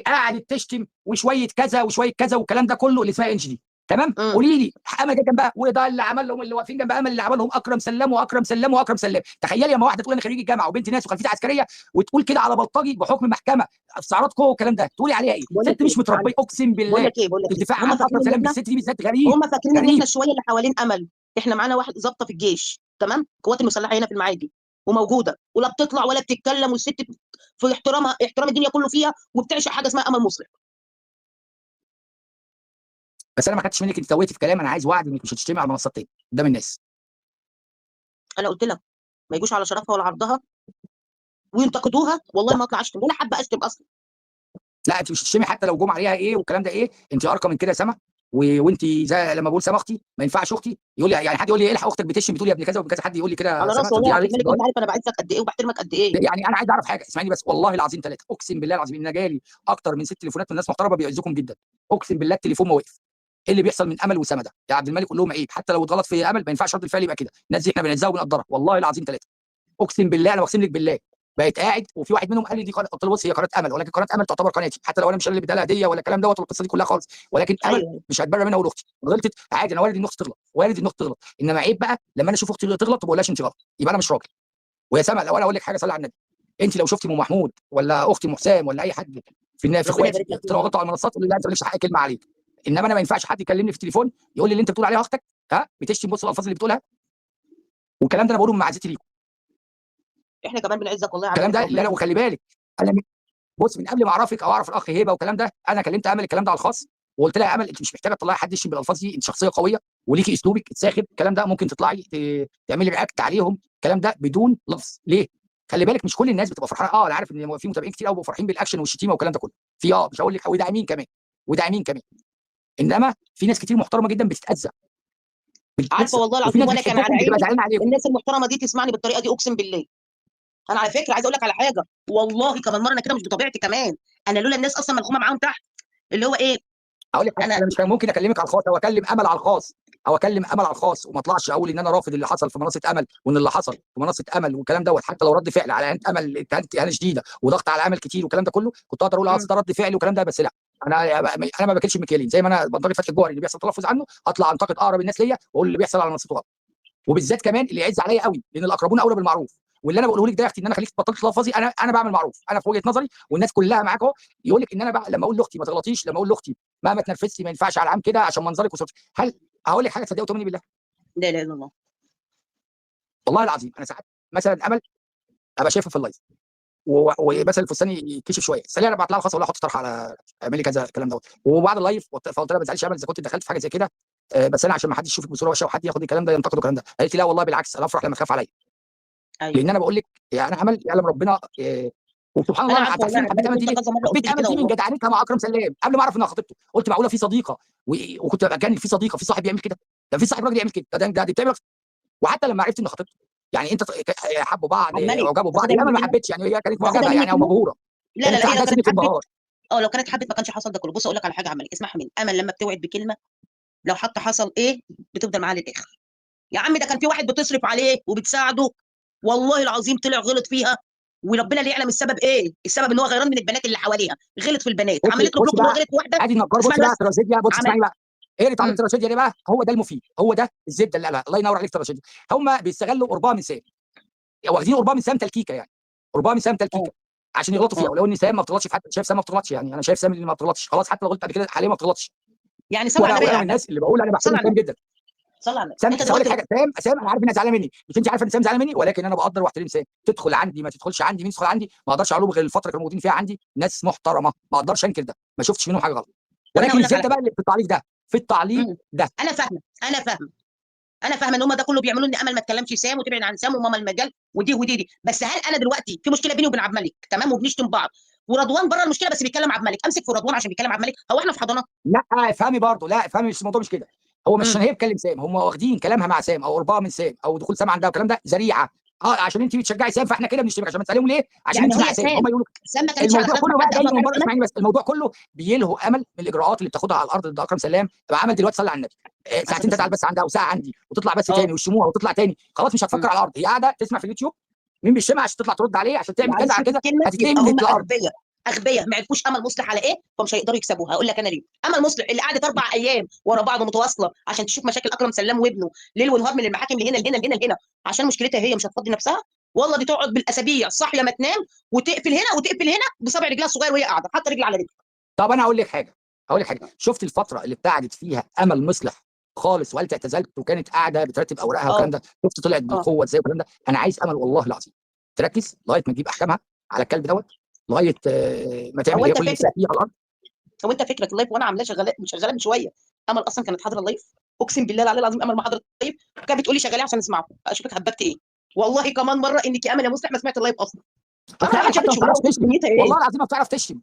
قعدت تشتم وشويه كذا وشويه كذا والكلام ده كله اللي اسمها انجي دي. تمام؟ امم قولي لي امل جه جنبها، وده اللي عمل لهم، اللي واقفين جنب امل اللي عمل لهم اكرم سلام واكرم سلام واكرم سلام. تخيلي لما واحده تقول انا خريج الجامعه وبنت ناس وخلفيتي عسكريه، وتقول كده على بلطجي بحكم محكمه استعراض قوه والكلام ده، تقولي عليها ايه؟ بقول لك ست ايه مش متربيه، اقسم بالله. بقول لك ايه، الدفاع هم عن اكرم فاكرين ان سلام احنا، بالست دي بالذات غريب. هم فاكرين ان احنا غريب. شويه اللي حوالين امل. احنا معانا واحد ضابطه في الجيش، تمام، القوات المسلحه هنا في المعادي وموجوده، ولا بتطلع ولا بتتكلم، والست في احترامها احترام الدنيا كله فيها، وبتعشق حاجه اسمها امل مصلح. بس انا ما خدتش منك، انت سويتي في كلام. انا عايز وعد انك مش هتشتمي على منصات تاني قدام الناس. انا قلت لك ما يجوش على شرفها ولا عرضها وينتقدوها، والله ما اطلع اشتم ولا حابه اشتم اصلا. لا انت مش هتشتمي حتى لو جم عليها ايه والكلام ده ايه. انت ارقى من كده يا سما. وانت زي لما بقول سما اختي ما ينفعش اختي، يقول لي يعني حد يقول لي الحق اختك بتشتم بتقول يا ابن كذا وابن كذا، حد يقول لي كده على سما راسي تدي والله يا على عبد نفسك الملك، انت عارف انا بعزك قد ايه وبحترمك قد ايه. يعني انا عايز اعرف حاجه، اسمعيني بس، والله العظيم ثلاثه اقسم بالله العظيم ان جالي اكتر من 6 تليفونات من ناس محترمه بيعزكم جدا. اقسم بالله التليفون ما وقف. ايه اللي بيحصل من امل وسما ده يا عبد الملك؟ قول لهم عيب، حتى لو اتغلط في امل ما ينفعش رد الفعل يبقى كده. الناس دي احنا بنعزها وبنقدرها والله العظيم ثلاثه. اقسم بالله انا بقسم لك بالله. بقيت قاعد وفي واحد منهم قال لي دي قناه، قلت له بص هي قناه امل، ولكن قناه امل تعتبر قناتي، حتى لو انا مش انا اللي بديها لها هديه ولا الكلام دوت والقصه دي كلها خالص. ولكن امل ايوه مش هتبرر منها. واختي غلطت عادي، انا وارد ان اختي تغلط، وارد ان اختي تغلط. انما عيب بقى لما انا اشوف اختي تغلط ما بقولهاش انت غلط، يبقى انا مش راجل. ويا سما لو انا اقول لك حاجه صلي على النبي، انت لو شفتي ام محمود ولا اختي ام حسام ولا اي حد في ربنا اخواتي يبارك لك طلعوا فيهم. غلطوا على المنصات، تقول لي لا انت مالكش حق كلمه عليك. انما انا ما ينفعش حد يكلمني في التليفون يقول لي اللي انت بتقول عليها اختك ها بتشتم، بص الالفاظ اللي بتقولها. والكلام ده انا بقوله من معزتي ليكم. احنا كمان بنعزك والله يا عبد الكلام الملك، ده ربنا اللي انا، يبارك وخلي فيك. بالك انا بص من قبل ما اعرفك او اعرف الاخ هبه والكلام ده، انا كلمت امل الكلام ده على الخاص، وقلت لها يا امل انت مش محتاجه تطلعي حد يشتم بالالفاظ دي، انت شخصيه قويه وليكي اسلوبك الساخر. الكلام ده ممكن تطلعي تعملي رياكت عليهم، الكلام ده بدون لفظ. ليه؟ خلي بالك مش كل الناس بتبقى فرحانه. انا عارف ان في متابعين كتير قوي بيبقوا فرحين بالاكشن والشتيمه والكلام ده كله. في مش هقول لك وداعمين كمان، وداعمين كمان. انما في ناس كتير محترمه جدا بتتاذى، عارفه بتتاذى. والله وفي العظيم، ناس وانا كان على بتحبكم بتبقى عيني زعلانه عليكم. الناس المحترمه دي تسمعني بالطريقه دي، اقسم بالله. انا على فكره عايزه اقول لك على حاجه، والله كمان مره انا كده مش بطبيعتي كمان. انا لولا الناس اصلا ملخومه معاهم تحت، اللي هو ايه، اقول لك انا انا مش كان ممكن اكلمك على الخاص او اكلم امل على الخاص او اكلم امل على الخاص وما اطلعش اقول ان انا رافض اللي حصل في منصه امل، وان اللي حصل في منصه امل والكلام دوت حتى لو رد فعل على اهانه امل اهانه شديده وضغط على امل كتير والكلام ده كله، كنت اقدر اقول مم. ده رد فعل والكلام ده. بس لا، انا ما باكلش مكيالين. زي ما انا بنتقد فتحي الجوهري اللي بيحصل تلفظ عنه، اطلع انتقد اقرب الناس ليا واقول اللي بيحصل على منصته غلط. وبالذات كمان اللي يعز عليا قوي، لان الاقربون اولى بالمعروف. واللي انا بقوله لك ده يا اختي ان انا خليك تبطلي تلفظي، انا بعمل معروف، انا في وجهه نظري والناس كلها معاك اهو. يقول لك ان انا بقى لما اقول لاختي ما تغلطيش، لما اقول لاختي ما تنرفزي، ما ينفعش على العام كده عشان منظرك وصورتك. هل هقول لك حاجه تصدقي وتؤمني بالله؟ لا اله الا الله. والله العظيم انا ساعات مثلا امل ابقى شايفها في اللايف ومثلا الفستان يتكشف شويه، سالي انا بعت لها خلاص، ولا احط طرح على اعملي كذا الكلام دوت. وبعد اللايف فقلت لها ما تزعليش امل اذا كنت دخلت في حاجه زي كده، بس انا عشان ما حدش يشوفك بصوره وحشه وحد ياخد الكلام ده ينتقده الكلام ده. قالت لي لا والله بالعكس، انا افرح لما تخاف عليا. ايوه لان انا بقول لك يعني انا امل يعلم ربنا وسبحان انا الله. عارفه والله، عارفين انا حبيت امل دي كنت ليه؟ كذا مره قلت حبيت لي امل كده دي من والله. جدعنتها مع اكرم سلام قبل ما اعرف انها خطيبته. قلت معقوله في صديقه وكنت كان في صديقه في صاحب يعمل كده؟ ده في صاحب راجل يعمل كده؟ ده دي بتعمل أكتر. وحتى لما عرفت انها خطيبته، يعني انت حبوا بعض عمال اعجبوا ببعض، تاخدها هي امل مني ما كلمه، حبتش، يعني هي كانت تاخدها معجبه مني يعني او كلمه. مبهوره، لا لا كانت لا، هي لو عندها كانت سنه حبت، انبهار. لو كانت حبت ما كانش حصل ده كله. بص اقول لك على حاجه عملي، اسمعها مني. امل لما بتوعد بكلمه لو حتى حصل ايه بتفضل معاه للاخر. يا عم ده كان في واحد بتصرف عليه وبتساعده، والله العظيم طلع غلط فيها، وربنا اللي يعلم السبب ايه. السبب ان هو غيران من البنات اللي حواليها، غلط في البنات، بصي عملت له بصي بلوك ان هو بقى، غلط في واحده. ادي النجار. بصي اسمعني بقى بس. تراجيديا، بصي عمل اسمعي بقى. ايه اللي اتعمل امم تراجيديا دي بقى؟ هو ده المفيد، هو ده الزبده اللي قالها. الله ينور عليك. تراجيديا هم بيستغلوا قربها من سام، واخدين قربها من سام تلكيكه، يعني قربها من سام اه تلكيكه عشان يغلطوا فيها. اه ولو ان سام ما بتغلطش في حد، شايف سام ما بتغلطش، يعني انا شايف سام اللي ما بتغلطش خلاص، حتى لو غلطت قبل كده حاليا ما بتغلطش. يعني صلى على وانا النبي يا من عماد، الناس اللي بقول انا صلى بحترم على سام النبي، جدا. صلى على النبي. سام انت بس هقول لك دلوقتي حاجه، سام انا عارف انها زعلانه مني، مش انت عارفه ان سام زعلانه مني، ولكن انا بقدر واحترم سام. تدخل عندي ما تدخلش عندي، مين يدخل عندي ما اقدرش اعلوم غير الفتره اللي كانوا موجودين فيها عندي ناس محترمه، ما اقدرش انكر ده، ما شفتش منهم حاجه غلط. طب انا ولكن اقول لك على الزبده حاجه. بقى اللي في التعليق ده، في التعليق امم ده. انا فاهمه، انا فاهمه ان هم ده كله بيعملوا ان امل ما تكلمش سام وتبعد عن سام وماما المجال ودي. بس هل انا دلوقتي في مشكله بيني وبين عبد الملك تمام وبنشتم بعض، ورضوان بره المشكله بس بيتكلم عبد الملك، امسك في رضوان عشان بيتكلم عبد الملك؟ هو احنا في حضانه؟ لا افهمي برضه، لا افهمي، مش الموضوع مش كده. هو مش امم عشان هي بتكلم سام، هم واخدين كلامها مع سام او قربها من سام او دخول سام عندها والكلام ده ذريعه. عشان انت بتشجعي سام فاحنا كده بنشتمك، عشان ما تساليهم ليه؟ عشان يعني انت مع هي سام، هم سام، يقولوا. سام ما كانتش على الموضوع خلاف مع كله بقى حد جاي اصلا من تعرف بره، امل. اسمعني بس. الموضوع كله بيلهوا امل من الاجراءات اللي بتاخدها على الارض ضد اكرم سلام. تبقى عمل دلوقتي صلي على النبي على الصلاه ساعتين تتعال والسلام. بس عندها وساعه عندي وتطلع بس اه تاني ويشتموها وتطلع تاني، خلاص مش هتفكر مم. على الارض. هي قاعده تسمع في اليوتيوب مين بيشتمها عشان تطلع ترد عليه عشان تعمل كذا معلش على في كذا، الكلمه، هتتلهي يبقى من هم الارض. اغبياء، اغبياء ما عرفوش امل مصلح على ايه، فمش هيقدروا يكسبوها. هقول لك انا ليه. امل مصلح اللي قعدت 4 ايام ورا بعض متواصله عشان تشوف مشاكل اكرم سلام وابنه ليل ونهار من المحاكم لهنا لهنا لهنا لهنا عشان مشكلتها هي مش هتفضي نفسها. والله دي تقعد بالاسابيع صاحيه ما تنام، وتقفل هنا وتقفل هنا بصابع رجلها الصغير وهي قاعده حاطه رجل على رجل. طب انا هقول لك حاجه. شفت الفتره اللي ابتعدت فيها امل مصلح خالص وقالت اعتزلت وكانت قاعده بترتب اوراقها والكلام اه ده؟ شفت طلعت اه بالقوه ازاي والكلام ده؟ انا عايز امل والله العظيم تركز لغايه ما تجيب احكامها على الكلب دوت، لغايه ما تعمل هو اللي هي انت كل اللي نفسها فكرك، فيه على الارض. هو انت فكرك اللايف وانا عاملاه شغاله من شويه. امل اصلا كانت حاضره اللايف، اقسم بالله العلي العظيم امل ما حضرت اللايف، وكانت بتقولي شغاليه عشان اسمعكم اشوفك هبكت ايه. والله كمان مره انك يا امل يا مصلح ما سمعت اللايف اصلا. امل اختي عملت امل شافت حتى ما شغلها بتعرفش وشافت تشتم، دنيتها والله ايه، العظيم ما بتعرف تشتم.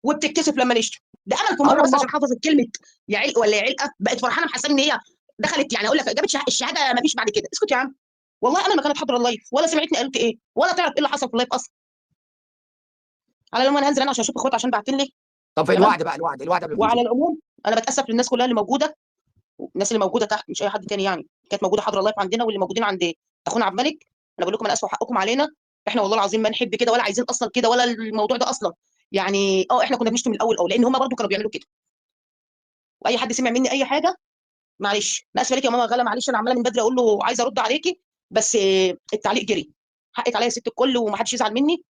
وبتتكسف لما نشتم. ده امل في اه مره بس والله. عشان حافظت كلمه يا علق ولا يا علقه بقت فرحانه محسن ان هي دخلت، يعني اقول لك جابت الشهاده ما فيش بعد كده. اسكت يا عم. والله امل ما كانت حاضره اللايف ولا سمعتني قلت ايه ولا تعرف ايه اللي حصل في اللايف اصلا. على العموم انا هنزل انا عشان اشوف اخواتي عشان باعتين لي. طب تمام. الوعد بقى، الوعد قبل ما وعلى تنزل. العموم انا بتاسف للناس كلها اللي موجوده، الناس اللي موجوده تحت مش اي حد تاني، يعني كانت موجوده حاضره اللايف عندنا واللي موجودين عند اخونا عبد الملك. انا بقول لكم انا اسف حقكم علينا. احنا والله العظيم ما نحب كده ولا عايزين اصلا كده ولا الموضوع ده اصلا. يعني احنا كنا بنشتم من الاول لان هم برضو كانوا بيعملوا كده. واي حد سمع مني اي حاجه معلش انا اسفه ليك يا ماما غلا، معلش انا عماله من بدري اقول له عايزه ارد عليكي بس التعليق جري. حقك عليا يا ست الكل ومحدش يزعل مني.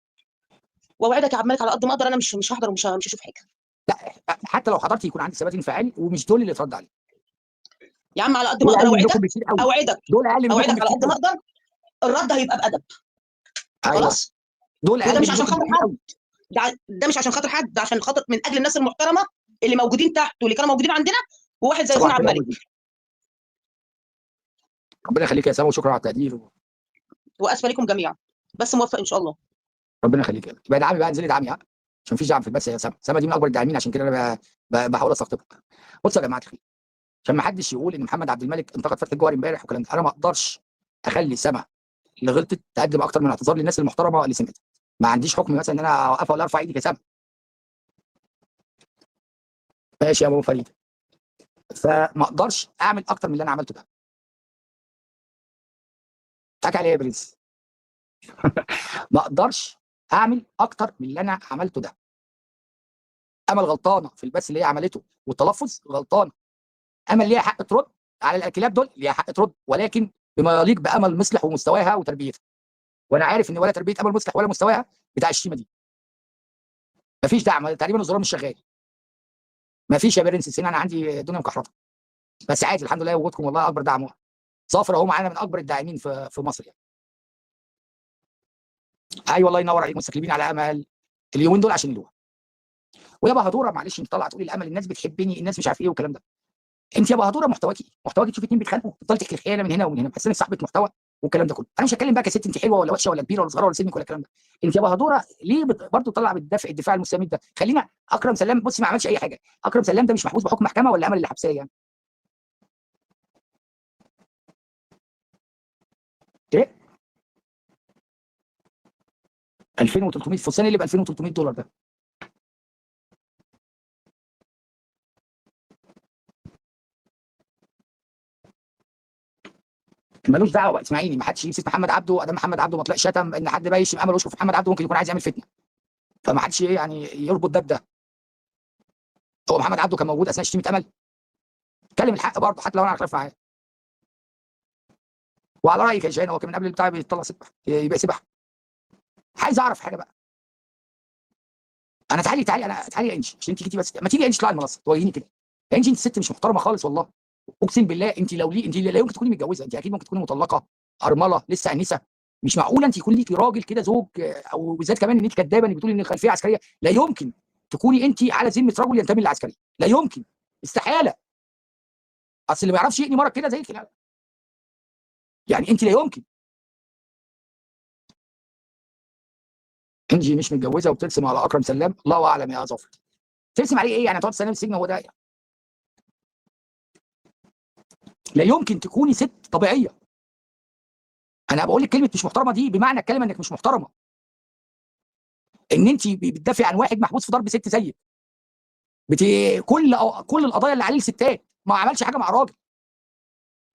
واوعدك يا عبد الملك على قد ما اقدر انا مش هحضر ومش هشوف حاجه. حتى لو حضرت يكون عندي ثبات انفعالي، ومش دول اللي اترد عليه. يا عم على قد ما دول اقدر اقل اوعدك، منكم بكتير قوي. اوعدك دول اقل منكم اوعدك على بكتير قد ما قوي. اقدر الرد هيبقى بادب. ايوه. خلاص. دول وده اقل مش عشان منكم خاطر بكتير حد، قوي. ده مش عشان خاطر حد، ده عشان خاطر من اجل الناس المحترمه اللي موجودين تحت واللي كانوا موجودين عندنا، وواحد زي صباح اخونا عبد الخير يا الملك. أبو. ربنا يخليك يا سما، وشكرا على التقدير. واسفه لكم جميعا بس موفق ان شاء الله. ربنا يخليك. يبقى ادعمي بقى، انزلي ادعمي، ها، عشان مفيش دعم في البث يا سما. سما دي من اكبر الداعمين، عشان كده انا بحاول استقطبك. بصوا يا جماعه الخير، عشان ما حدش يقول ان محمد عبد الملك انتقد فتحي الجوهري امبارح والكلام ده، انا ما اقدرش اخلي سما اللي غلطت تقدم اكتر من اعتذار للناس المحترمه اللي سمعتها. ما عنديش حكم مثلا ان انا اوقفها ولا ارفع ايدي يا سما. ماشي يا ابو فريد. فما اقدرش اعمل اكتر من اللي انا عملته ده. حكى عليه يا برنس. ما اقدرش اعمل اكتر من اللي انا عملته ده. امل غلطانه في البث اللي هي عملته والتلفظ، غلطانه. امل ليها حق ترد على الاكلات دول، ليها حق ترد، ولكن بما يليق بامل مصلح ومستواها وتربيتها. وانا عارف ان ولا تربيه امل مصلح ولا مستواها بتاع الشيمه دي. مفيش دعم تقريبا، الزرار مش شغال. مفيش يا برنس هنا، انا عندي الدنيا مكحرطه. بس عادي الحمد لله، وجودكم والله اكبر دعم. ظافر اهو معانا من اكبر الداعمين في مصر يعني. ايوه الله ينور عليك، مستقلبين على امل اليومين دول عشان يلوها. ويا بهدوره معلش، انت طالعه تقولي الامل الناس بتحبني، الناس مش عارف ايه والكلام ده. انت يا بهدوره محتواكي ايه؟ محتواكي تشوفي اتنين بيتخانقوا تفضلي تحكي الخيانه من هنا ومن هنا، بحس انك صاحبه محتوى والكلام ده كله. انا مش هتكلم بقى كست انت حلوه ولا وحشه ولا كبيره ولا صغيره ولا سنك ولا الكلام ده. انت يا بهدوره ليه برضه طالعه الدفاع المستميت ده؟ خلينا اكرم سلام، بصي ما عملش اي حاجه. اكرم سلام ده مش محبوس بحكم محكمه ولا امل اللي حبساه يعني؟ ايه 2300 فستان اللي ب $2300 ده؟ ملوش دعوه بقى، اسمعيني، ما حدش يمسك محمد عبده ادام محمد عبده ما طلعش شتم ان حد بقى يشتم امل ويشكر في محمد عبده، ممكن يكون عايز يعمل فتنه. فما حدش يعني يربط ده بده. هو محمد عبده كان موجود اثناء شتيمه امل؟ اتكلم الحق برضه حتى لو انا على خلاف معاه. وعلى رايك يا جيهان، هو كان من قبل البتاع بيطلع سبح يبقى سبح. عايز اعرف حاجه بقى. انا تعالي يا انجي، عشان انت جيتي بس، ما تيجي يا انجي تطلعي المنصه تواجهيني كده. يا انجي انت ست مش محترمه خالص والله. اقسم بالله انت لو ليه، انت لا يمكن تكوني متجوزه، انت اكيد ممكن تكوني مطلقه، ارمله لسه انسه. مش معقوله انت يكون ليكي راجل كده زوج، او بالذات كمان ان انت كدابه انك بتقولي ان الخلفيه عسكريه. لا يمكن تكوني انت على ذمه رجل ينتمي للعسكريه، لا يمكن، استحاله. اصل اللي ما يعرفش يقني مرض كده زيك لا. يعني انت لا يمكن. انجي مش متجوزه وبترسم على اكرم سلام، الله اعلم يا ظافر. ترسم عليه ايه يعني؟ هتقعد سنه في السجن هو ده يعني. لا يمكن تكوني ست طبيعيه. انا بقول لك كلمه مش محترمه دي بمعنى الكلمه انك مش محترمه. ان انت بتدافع عن واحد محبوس في ضرب ست زيك. بت... كل القضايا اللي عليه الستات، ما عملش حاجه مع راجل.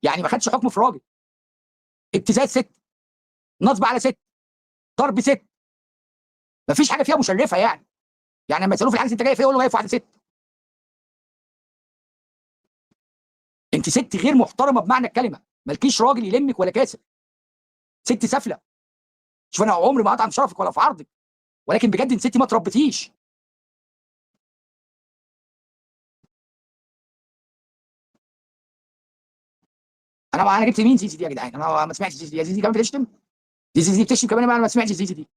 يعني ما خدش حكم في راجل. ابتزاز ست، نصب على ست، ضرب ست. ما فيش حاجه فيها مشرفه يعني. يعني لما يسالوه في الحاجه انت جاي فيها يقول له جاي في واحده ست. انت ست غير محترمه بمعنى الكلمه، مالكيش راجل يلمك ولا كاسر. ست سافله. شوف انا عمري ما اطعن شرفك ولا في عرضك، ولكن بجد انت ست ما تربيتيش. انا جبت مين زيزي دي يا جدعان؟ انا ما سمعتش زيزي دي. يا زيزي كمان بتشتم؟ دي زيزي بتشتم كمان؟ انا ما سمعتش زيزي دي.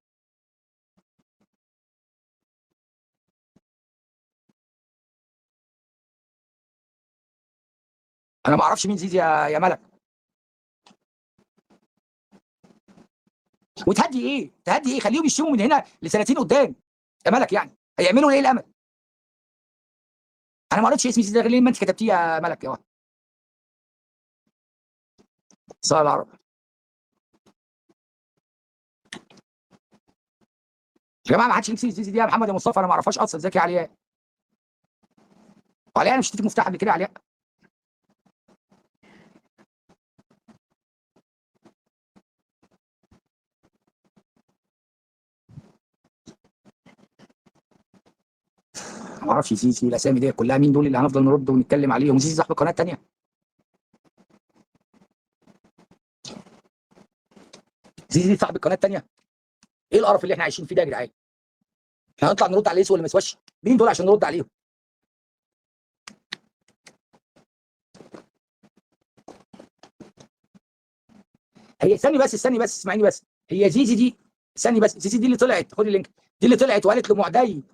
انا ما اعرفش مين زيزي يا ملك. وتهدي ايه؟ تهدي ايه؟ خليهم يشتموا من هنا لسنتين قدام يا ملك. يعني هيعملوا ايه الامل؟ انا ما قريتش اسم زيزي ده غير لما انت كتبتيه يا ملك يا واحد. صلى العرب. يا جماعه ما حدش يمسك زيزي دي يا محمد يا مصطفى، انا ما اعرفهاش اصلا. ازيك يا علياء؟ وعلياء انا مش اديتك مفتاح قبل كده يا علياء؟ ما اعرفش زيزي الاسامي دي كلها مين دول اللي هنفضل نرد ونتكلم عليهم؟ زيزي صاحب القناه الثانيه. زيزي صاحب القناه الثانيه. ايه القرف اللي احنا عايشين فيه ده يا جدعان؟ احنا هنطلع نرد على الاسود ولا ما يسواش؟ مين دول عشان نرد عليهم؟ هي استني بس اسمعيني بس. هي زيزي دي، استني بس، زيزي دي اللي طلعت، خدي اللينك. دي اللي طلعت وقالت لمعدي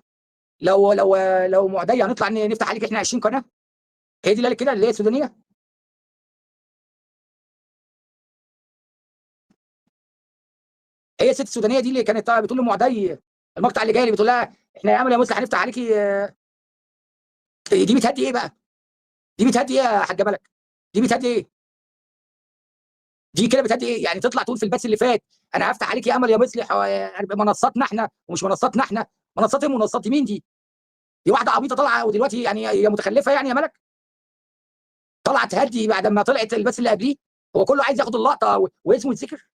لو معدي هنطلع نفتح عليك احنا 20 قناه. هي دي اللي قالت كده، اللي هي السودانيه. هي الست السودانيه دي اللي كانت بتقول لمعدي المقطع اللي جاي، اللي بتقول لها احنا يا امل يا مسلم هنفتح عليكي. دي بتهدي ايه بقى؟ دي بتهدي ايه يا حاجه ملك؟ دي بتهدي ايه؟ دي كده بتهدي ايه؟ يعني تطلع تقول في البث اللي فات انا هفتح عليك يا امل يا مصلح منصاتنا احنا ومش منصاتنا احنا. منصات ايه ومنصات مين دي؟ دي واحده عبيطه طالعه ودلوقتي يعني هي متخلفه يعني يا ملك؟ طلعت هدي بعد ما طلعت البث اللي قبليه، هو كله عايز ياخد اللقطه واسمه يتذكر.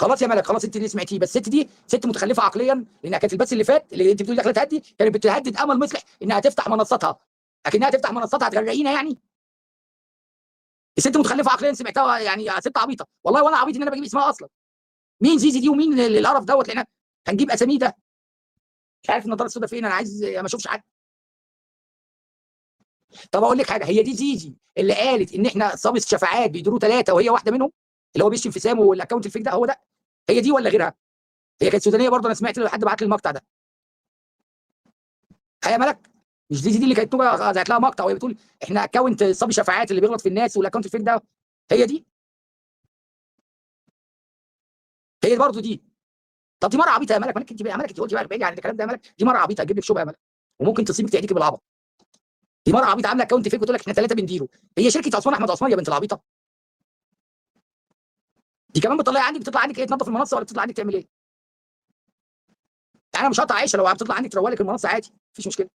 خلاص يا ملك، خلاص انت اللي سمعتيه، بس الست دي ست متخلفه عقليا، لانها كانت البث اللي فات اللي انت بتقولي داخله تهدي كانت بتهدد امل مصلح انها تفتح منصتها، لكنها تفتح منصتها هتغرقينا يعني. الست متخلفه عقليا سمعتها يعني، ست عبيطه والله، وانا عبيط ان انا بجيب اسمها اصلا. مين زيزي دي ومين القرف دوت، لان هنجيب اسامي ده مش عارف النضاره السوداء فين، انا عايز ما اشوفش حد. طب اقول لك حاجه، هي دي زيزي اللي قالت ان احنا صابس شفاعات بيدوروا ثلاثه وهي واحده منهم، اللي هو بيشتم في سامو والاكونت الفيك ده، هو ده؟ هي دي ولا غيرها؟ هي كانت سودانيه برضه، انا سمعت حد بعت لي المقطع ده. يا ملك، مش زيزي دي اللي كانت زعت لها مقطع وهي بتقول احنا اكونت صبي شفاعات اللي بيغلط في الناس والاكونت الفيك ده؟ هي دي؟ هي برضه دي؟ طب دي مره عبيطه يا ملك، مالك انت بقى يا ملك، انت قلتي بقى بعيد عن الكلام ده يا ملك، دي مره عبيطه هتجيب لك شبهه يا ملك، وممكن تصيبك تعديك بالعبط. دي مره عبيطه عامله اكونت فيك وتقول لك احنا ثلاثه بنديره، هي شركه عثمان احمد عثمان يا بنت العبيطه. دي كمان بتطلع عندك ايه، تنظف المنصه ولا بتطلع عندك تعمل ايه؟ يعني انا مش هقطع عيشه لو بتطلع عندك تروق لك المنصه عادي، مفيش مشكله.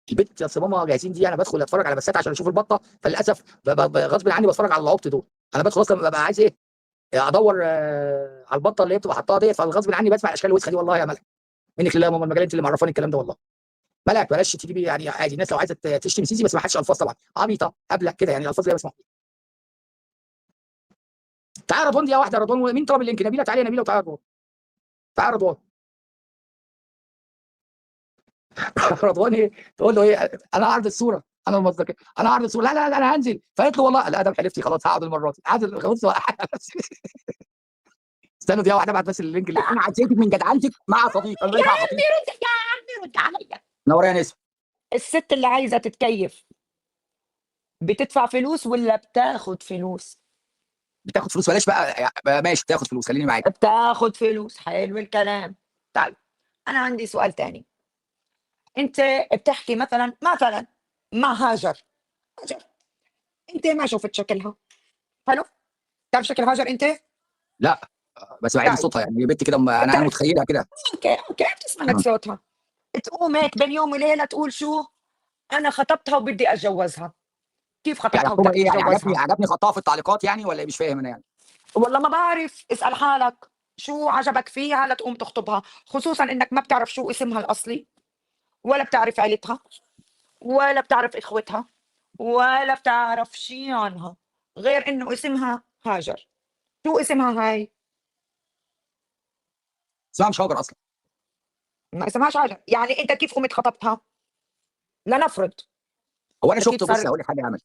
البت يا ماما جاهزين دي، انا بدخل اتفرج على بثات عشان اشوف البطه، فللاسف غصب عني بتفرج على العبط دول. انا بدخل اصلا ببقى عايز ايه، ادور على البطه اللي هي بتبقى حطاها ديت، فغصب عني بسمع الاشكال الوسخه دي والله يا ملك. منك لله يا ماما، المجال انت اللي معرفاني الكلام ده والله. ملك بلاش تجيبي يعني، عادي الناس لو عايزه تشتم سيسي بس ما حدش الفاظ طبعا عبيطه هبله كده يعني، الالفاظ اللي هي بسمعها. تعالى رضوان دي يا واحده، رضوان مين طلب اللينك؟ نبيله، تعالي يا نبيله وتعالى رضوان. تعالى رضوان. رضوان ايه؟ تقول له ايه؟ انا هعرض الصوره، انا المصدر انا هعرض الصوره، لا لا لا انا هنزل، فقالت له والله لا ده حلفتي خلاص هقعد المره دي، قعد خلاص. استنوا دي واحده بعد بس اللينك اللي انا عزيتك من جدعنتك مع صديق، انا يا مع عمي خطيب. رد يا عمي رد عليا. نور يا نسمه. الست اللي عايزة تتكيف بتدفع فلوس ولا بتاخد فلوس؟ بتاخد فلوس بلاش بقى ماشي بتاخد فلوس، خليني معاك. بتاخد فلوس، حلو الكلام. طيب أنا عندي سؤال تاني. أنت بتحكي مثلا مع هاجر. هاجر أنت ما شفت شكلها، حلو؟ تعرف شكل هاجر أنت؟ لا بس بعيد طيب صوتها يعني، هي بنت كده انا بتعرف، متخيلها كده. اوكي بتسمع لك آه. صوتها، تقوم هيك بين يوم وليلة تقول شو، أنا خطبتها وبدي أتجوزها. كيف يعني خطبتها خطوبه وبدك ايه يعني؟ عجبني تتجوزها؟ عجبني خطها في التعليقات يعني، ولا إيه؟ مش فاهم انا يعني. والله ما بعرف، اسأل حالك شو عجبك فيها لتقوم تخطبها، خصوصا انك ما بتعرف شو اسمها الاصلي، ولا بتعرف عيلتها، ولا بتعرف اخوتها، ولا بتعرف شي عنها غير انه اسمها هاجر. شو اسمها هاي؟ اسمها مش هاجر اصلا. ما اسمهاش هاجر، يعني انت كيف قمت خطبتها؟ لنفرض هو انا اكيد شفت، بص صار هقول لك حاجه يا امل.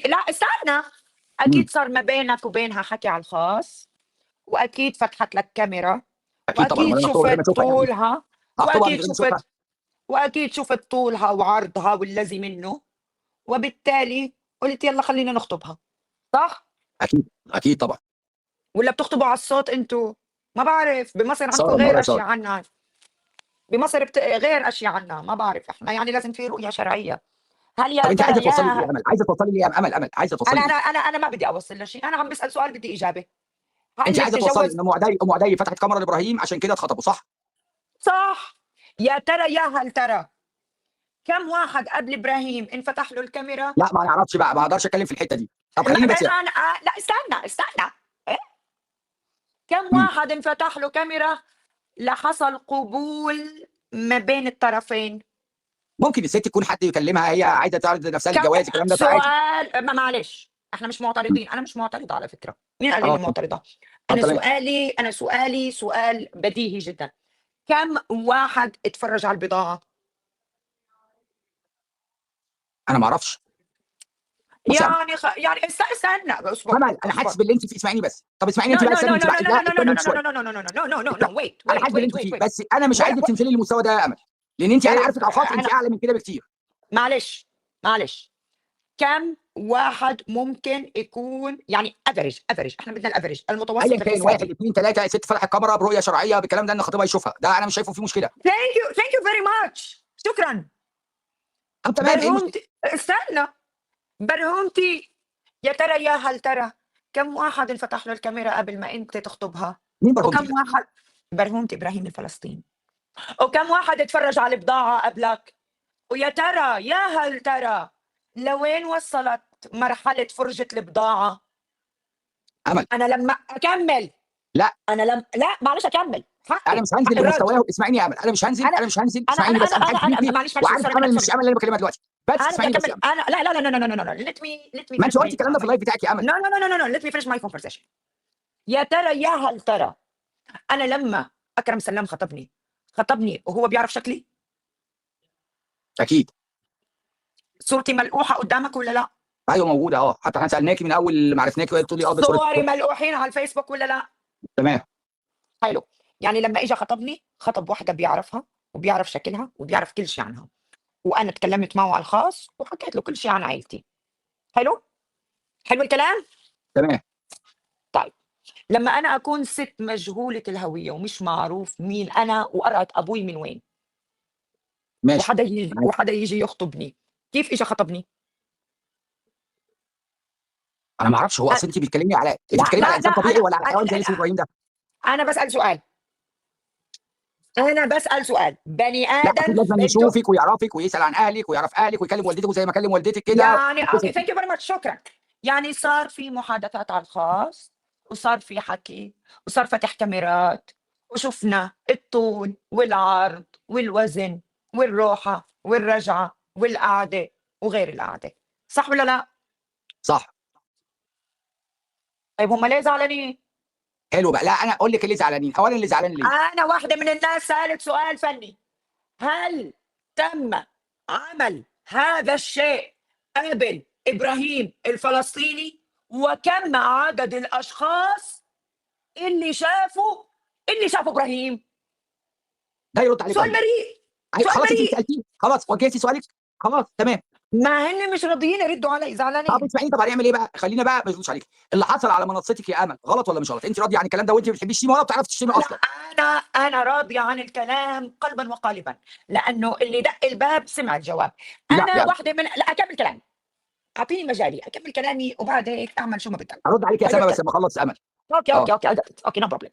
لا استنى، امم اكيد صار ما بينك وبينها حكي على الخاص، واكيد فتحت لك كاميرا، اكيد طبعا، واكيد وانا مخطوبه من غير ما شفت اشوفها يعني. طولها، هخطبها من واكيد غير ما اشوفها. شفت طولها وعرضها والذي منه، وبالتالي قلت يلا خلينا نخطبها، صح؟ اكيد اكيد طبعا. ولا بتخطبوا على الصوت انتوا؟ ما بعرف، بمصر عندكم صار ما غير ورايا صار. اشياء عنا، بمصر غير اشياء عنا، ما بعرف احنا يعني لازم في رؤية شرعية. هل طب يا انت عايزه ترى توصلي لي ايه يا، يا امل؟ عايزه توصلي لي ايه يا امل عايزه توصلي لي ايه؟ انا ما بدي اوصل لشيء، انا عم بسأل سؤال بدي اجابة. انت هل عايزه توصلي بتتجوز؟ ان ام عدي فتحت كاميرا لابراهيم عشان كده اتخطبوا، صح؟ صح. يا ترى يا هل ترى كم واحد قبل ابراهيم انفتح له الكاميرا؟ لا ما نعرفش بقى، ما اقدرش اتكلم في الحته دي. طب خليني بس يعني. لا استنى إيه؟ كم مم. واحد انفتح له كاميرا لحصل قبول ما بين الطرفين؟ ممكن الست تكون حد يكلمها، هي عايزه تعرض نفسها كم للجواز، الكلام ده عادي. سؤال، ما معلش احنا مش مم. معترضين، انا مش معترضة على فكرة، مين قال لي اه اني معترضة؟ تمام. انا سؤالي سؤال بديهي جدا. كم واحد اتفرج على البضاعة؟ انا ما اعرفش. بص يا عم يعني استنى، امل، انا حاسس اصبر. باللي انت فيه، اسمعيني بس، طب اسمعيني No انت بقى، no استني no انت no بقى، no no لا no no no استني no انت no شويه. no no no no no no no no است- no wait انا wait حاسس باللي wait انت wait فيه، wait بس انا مش ولا عايزك تنزلي للمستوى ده يا امل، لان انت انا عارفك عفاف، انت انا اعلى من كده بكتير. معلش كم واحد ممكن يكون يعني افريج، احنا بدنا الافريج المتوسط ايا كان، واحد الاقتصادي. اثنين ثلاثه، ست فتحت كاميرا برؤيه شرعيه بالكلام ده ان خطيبها يشوفها، ده انا مش شايفه فيه مشكله. ثانك يو فيري ماتش، شكرا. طب تمام، ايه المشكله؟ برهومتي استنى، برهومتي، يا ترى يا هل ترى كم واحد انفتح له الكاميرا قبل ما انت تخطبها؟ مين برهمتي وكم ده؟ واحد برهومة إبراهيم الفلسطيني. وكم واحد اتفرج على البضاعة قبلك؟ ويا ترى يا هل ترى لوين وصلت مرحلة فرجة البضاعة؟ امل أنا لما أكمل لا لا معلش أكمل انا حقي مش حق هنزل الرد. لمستواه، اسمعيني يا امل، انا مش هنزل أنا انا مش هنزل، أنا اسمعيني أنا بس، أنا انا أنا, حاسس أنا بيكي معلش وعارف سوري امل منك مش سوري. امل اللي انا بكلمها دلوقتي، بس أنا اسمعيني بدي بس يا أكمل. امل. أنا لا لا لا لا لا لا لا let me ما انت finish قلتي my الكلام ده في اللايف بتاعك يا امل. no no no no no no let me finish my conversation. يا ترى يا هل ترى أنا لما أكرم سلام خطبني وهو بيعرف شكلي؟ اكيد. صورتي ملقوحة قدامك ولا لا؟ ايوه موجوده، حتى احنا سالناكي من اول ما عرفناكي وقلت لي ده صورة. صوري ملقوحين على الفيسبوك ولا لا؟ تمام. حلو. يعني لما اجى خطبني خطب واحده بيعرفها وبيعرف شكلها وبيعرف كل شيء عنها، وانا اتكلمت معه على الخاص وحكيت له كل شيء عن عائلتي. حلو حلو الكلام. تمام. طيب لما انا اكون ست مجهوله الهويه ومش معروف مين انا وقرعه ابوي من وين، ماشي. معاك. وحدا يجي يخطبني، كيف اجى خطبني؟ انا ما اعرفش، هو أ- اصل انت بتتكلمي على لا لا لا انسان طبيعي ولا على انا حيوان زي اللي اسمه ابراهيم ده؟ انا بسال سؤال. انا بسال سؤال. بني لا اكيد ادم لازم بده يشوفك ويعرفك ويسال عن اهلك ويعرف اهلك ويكلم والدتك زي ما كلم والدتك كده. يعني اوكي ثانك يو فيري ماتش شكرا. يعني صار في محادثات على الخاص وصار في حكي وصار فتح كاميرات وشفنا الطول والعرض والوزن والروحة والرجعة والقعدة وغير القعدة، صح ولا لا؟ صح. طيب هم ليه زعلانين؟ حلو بقى، لا انا اقول لك اللي زعلانين، اولا اللي زعلان ليه؟ أنا واحدة من الناس سألت سؤال فني، هل تم عمل هذا الشيء قبل إبراهيم الفلسطيني؟ وكم عدد الأشخاص اللي شافوا إبراهيم؟ ده يرد عليه سؤال ابراهيم. بريء. سؤال خلاص انت بريء. سالتيه، خلاص وجهتي سؤالك، خلاص تمام. ما هن مش راضيين يردوا علي، طب زعلانين. اسمعيني، طب هنعمل ايه بقى؟ خلينا بقى ما يردوش عليك. اللي حصل على منصتك يا امل غلط ولا مش غلط؟ انت راضيه عن الكلام ده وانت ما بتحبيش الشتيمه ولا بتعرفي تشتمي لا اصلا؟ أنا راضية عن الكلام قلبا وقالبا، لأنه اللي دق الباب سمع الجواب. لا أنا يا امل، واحدة من لا أكمل كلامي، أعطيني مجالي أكمل كلامي وبعد هيك أعمل شو ما بدك. هرد عليك يا حلو سما بس الكلام. لما اخلص امل. اوكي اه. اوكي اوكي اوكي نو بروبلم.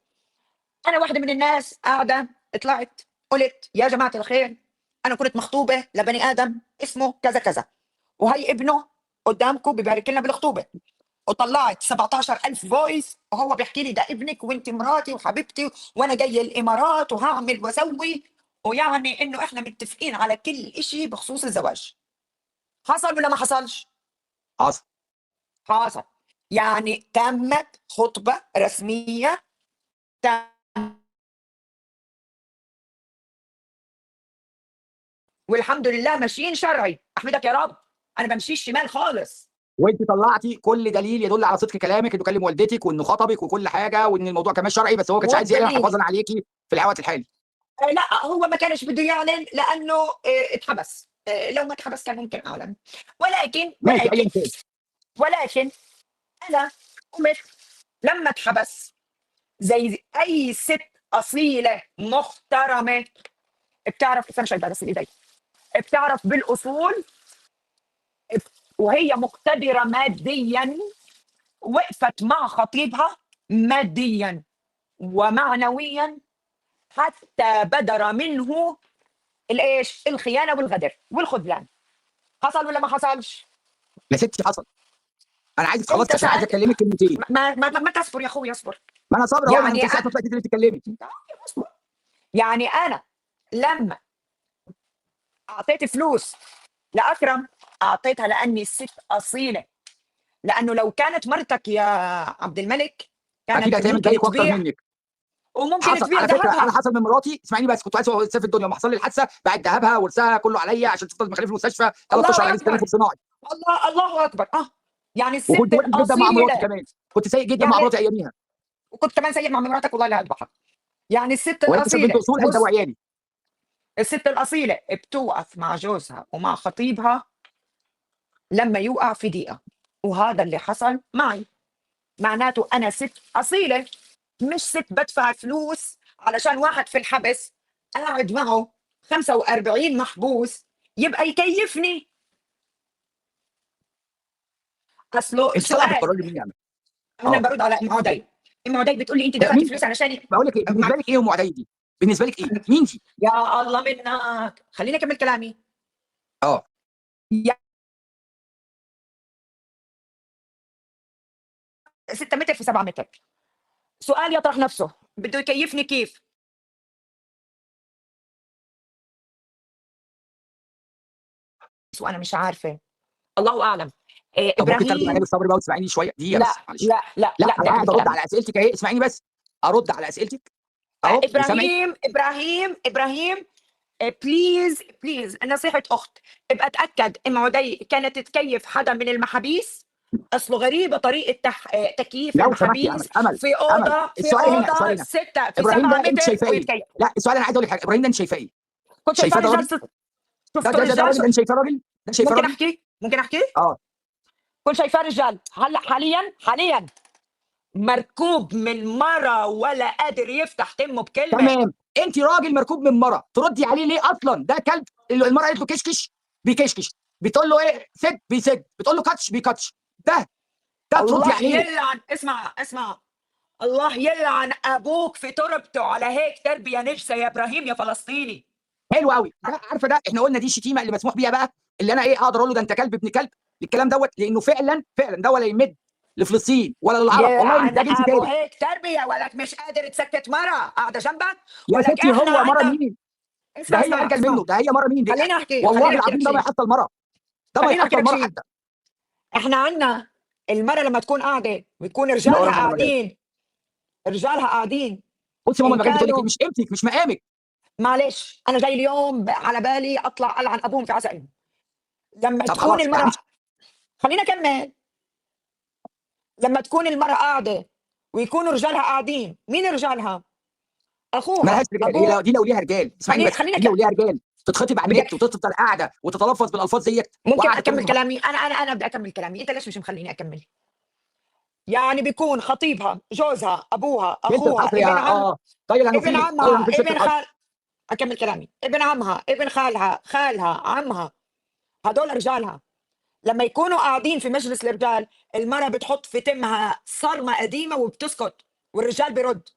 انا واحده من الناس قاعده طلعت قلت يا جماعه الخير انا كنت مخطوبه لبني ادم اسمه كذا كذا، وهي ابنه قدامكم ببارك لنا بالخطوبه، وطلعت 17,000 فويس وهو بيحكي لي ده ابنك وانت مراتي وحبيبتي وانا جاي الامارات وهعمل واسوي، ويعني انه احنا متفقين على كل شيء بخصوص الزواج. حصل ولا ما حصلش؟ حصل. حصل. يعني تمت خطبه رسميه، والحمد لله ماشيين شرعي، احمدك يا رب. انا بمشيش شمال خالص. وانت طلعتي كل دليل يدل على صدق كلامك، انه كلم والدتك وانه خطبك وكل حاجه وان الموضوع كمان شرعي، بس هو ما كانش عايز يعلن والدليل حفاظا عليكي في الوقت الحالي. لا هو ما كانش بده يعلن لانه اتحبس. لو ما اتحبس كان ممكن اعلن، ولكن ماشي ولكن ايا كان. ولكن انا قمت لما اتحبس زي اي ست اصيله محترمه بتعرف، استنى شوي بس ايدي، بتعرف بالاصول وهي مقتدره ماديا، وقفت مع خطيبها ماديا ومعنويا حتى بدر منه الايش؟ الخيانه والغدر والخذلان. حصل ولا ما حصلش؟ يا ستي حصل. انا عايزك تخلصي انت عشان عايز سالت. اكلمك كلمتين. ما تصبر يا اخوي اصبر. ما انا صابر اهو، ما يعني انت ساعه ما طلعتي تتكلمي. اصبر. يعني انا لما اعطيت فلوس لاكرم اعطيتها لاني ست اصيله، لانه لو كانت مرتك يا عبد الملك اكيد كانت هتعمل ممكن زيك واكتر تبيع، منك. وممكن حصل تبيع على فكره، انا ذهبها. حصل من مراتي، اسمعيني بس، كنت عايز اسافر الدنيا لما حصل لي الحادثه بعد ذهبها ورثها كله عليا عشان تفضل مخليه في المستشفى 3 اشهر الله علاج اكبر. تنفس صناعي. الله اكبر. يعني الست وكنت وحش جدا مع مراتي الاصيله. كمان، كنت سيء جدا مع يعني مراتي اياميها. وكنت كمان سيء مع مراتك والله لا اذبحك. يعني الست وهي كانت بنت الاصيله اصول انت بص، وعيالي. الست الاصيله بتوقف مع جوزها ومع خطيبها لما يوقع في ضيقه، وهذا اللي حصل معي. معناته انا ست اصيله، مش ست بدفع فلوس علشان واحد في الحبس قاعد معه 45 محبوس يبقى يكيفني. اصله انت طالعه سؤال. بتقرري مين يعمل؟ انا اه. برد على معادي. ام عدي بتقول لي انت لا، دفعتي مين؟ فلوس علشان بقول لك ايه بالنسبه لك، ايه ام عدي دي؟ بالنسبه لك ايه؟ مين دي؟ يا الله منك، خليني اكمل كلامي. اه 6 متر في 7 متر. سؤال يطرح نفسه، بده يكيفني كيف؟ وانا مش عارفه، الله اعلم. طب ممكن تاخدي معايا ابراهيم. بالصبر بقى وتسمعيني شويه دقيقه لا بس، معلش. لا لا لا لا، انا بدي قاعد اكمل ارد كلامي. على اسئلتك اهي، اسمعيني بس. ارد على اسئلتك اهو وسامعك. ابراهيم، بليز بليز، نصيحه اخت، ابقى اتاكد ام عدي كانت تكيف حدا من المحابيس. اصله غريبه طريقه تكييف لو سمحتي يا امل، المحابيس في امل، اوضه السؤال هنا 6 في ابراهيم 7 ده انت متر شايفاه ايه؟ ويتكيف. لا السؤال انا عايز اقول لك حاجه، ابراهيم ده انت شايفاه ايه؟ كنت شايفاه شايفاه ده راجل؟ رجال ده شفته ده ده, ده رجال راجل؟ ده انت شايفاه راجل؟ ده شايفاه ممكن راجل؟ احكي ممكن احكي اه كنت شايفاه رجال. هلا حاليا مركوب من مرة ولا قادر يفتح تمه بكلمة. تمام. انت راجل مركوب من مره، تردي عليه ليه اصلا؟ ده كلب. المره قالت له كشكش بيكشكش، بتقول له ايه سد بيسد، بتقول له كاتش بيكاتش. ده تردي الله عليه؟ يلعن، اسمع، الله يلعن ابوك في تربته على هيك تربية نجسة يا ابراهيم يا فلسطيني. حلو قوي. ده عارفه، ده احنا قلنا دي الشتيمه اللي مسموح بيها بقى، اللي انا ايه اقدر اقول له ده انت كلب ابن كلب الكلام دوت، لانه فعلا ده ولا يمد لفلسطين ولا للعرب، والله يلعن ده جنس ابو ثالث. هيك تربية، ولك مش قادر تسكت مرة قاعدة جنبك. يا ولك ستي احنا هو مره عنا. مين؟ ده اسمع هي اسمع ارجل منه، اسمع ده هي مره مين دي؟ والله خليني احكي لك العظيم ده ما شيء. يحصل مره، ده ما خليني احكي يحصل لك مره شيء. حتى. احنا عنا المرة لما تكون قاعدة ويكون لا رجالها ورب المجال. قاعدين، رجالها قاعدين. بصي ماما، ان المجال بتقول لك إيه؟ كانوا، مش قيمتك مش مقامك. معلش انا جاي اليوم على بالي اطلع العن ابوهم في عزائهم. لما طب تكون خلاص المرأة، امشي. خلينا اكمل. لما تكون المرأة قاعدة ويكونوا رجالها قاعدين، مين رجالها؟ مالهاش اخوها رجال، هي ابوه. دي لو ليها رجال، اسمعيني بس، خلينا دي لو ليها رجال تتخطب على بدي النت وتفضل قاعده وتتلفظ بالالفاظ ديت ممكن وقاعده تقول اكمل كلامي؟ انا بدي اكمل كلامي، انت ليش مش مخليني اكمل؟ يعني بيكون خطيبها، جوزها، ابوها، شلت اخوها، الحصر يا طايله ابن هنوفيل، طايله عمها، هنوفيل، شلت ابن الحصر. خال، اكمل كلامي، ابن عمها، ابن خالها، عمها، هدول رجالها. لما يكونوا قاعدين في مجلس الرجال، المرأة بتحط في تمها صرمة قديمة وبتسكت، والرجال بيرد.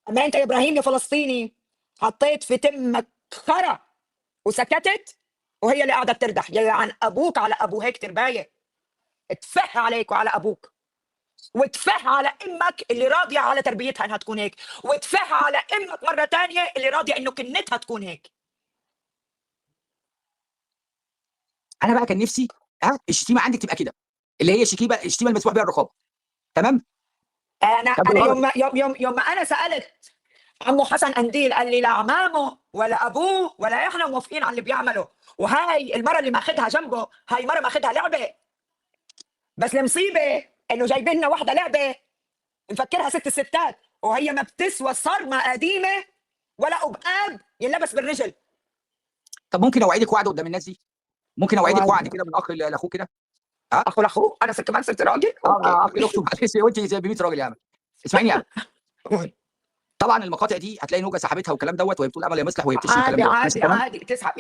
اما انت يا ابراهيم يا فلسطيني حطيت في تمك خرا وسكتت، وهي اللي قاعده بتردح. يلعن ابوك على ابو هيك تربايه. اتفه عليك وعلى ابوك، واتفه على امك اللي راضيه على تربيتها انها تكون هيك، واتفه على امك مره تانية اللي راضيه انه كنتها تكون هيك. انا بقى كان نفسي الشتيمه عندك تبقى كده، اللي هي الشتيمه المسموح بها الرقابه. تمام. طب انا بالغلط. يوم ما انا سالت عمو حسن قنديل، قال لي لا عمامه ولا ابوه ولا احنا موافقين على اللي بيعمله. وهاي المره اللي ماخدها جنبه، هاي مره ماخدها لعبه. بس المصيبه انه جايبين لنا واحده لعبه مفكرها ست الستات، وهي ما بتسوى صرمه قديمه ولا ابقاب ينلبس بالرجل. طب ممكن اوعدك وعد قدام الناس دي؟ ممكن اوعدك وعد وعد كده من اخ لاخوه كده؟ اخو لاخوه، انا كمان صرت راجل. اوكي اخ لاخته، معلش وانت زي ب 100 راجل يا امل. اسمعيني يا امل، قول. طبعا المقاطع دي هتلاقي نوجه سحبتها والكلام دوت، وهي بتقول امل يا مصلح وهي بتشتم الكلام عادي دوت، ماشي عادي تمام. عادي تسحب.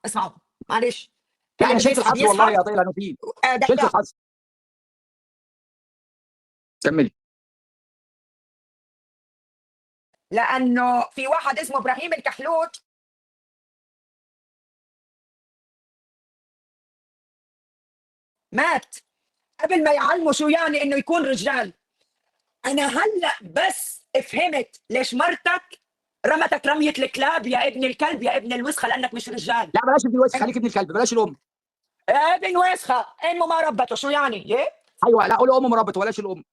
اسمعوا معلش. لا اللي انا بده شلت يسحب الحظ والله يسحب. يا طيله نوفيل، شلت دقيقه. الحظ. كملي. لانه في واحد اسمه ابراهيم الكحلوت مات قبل ما يعلموا شو يعني انه يكون رجال. انا هلا بس فهمت ليش مرتك رمتك رميه الكلاب يا ابن الكلب يا ابن الوسخه، لانك مش رجال. لا بلاش ابن الوسخ، خليك ابن الكلب، بلاش الام. ابن وسخه، امه ما ربته، شو يعني؟ ايوه لا قول امه مربط ولاش الام.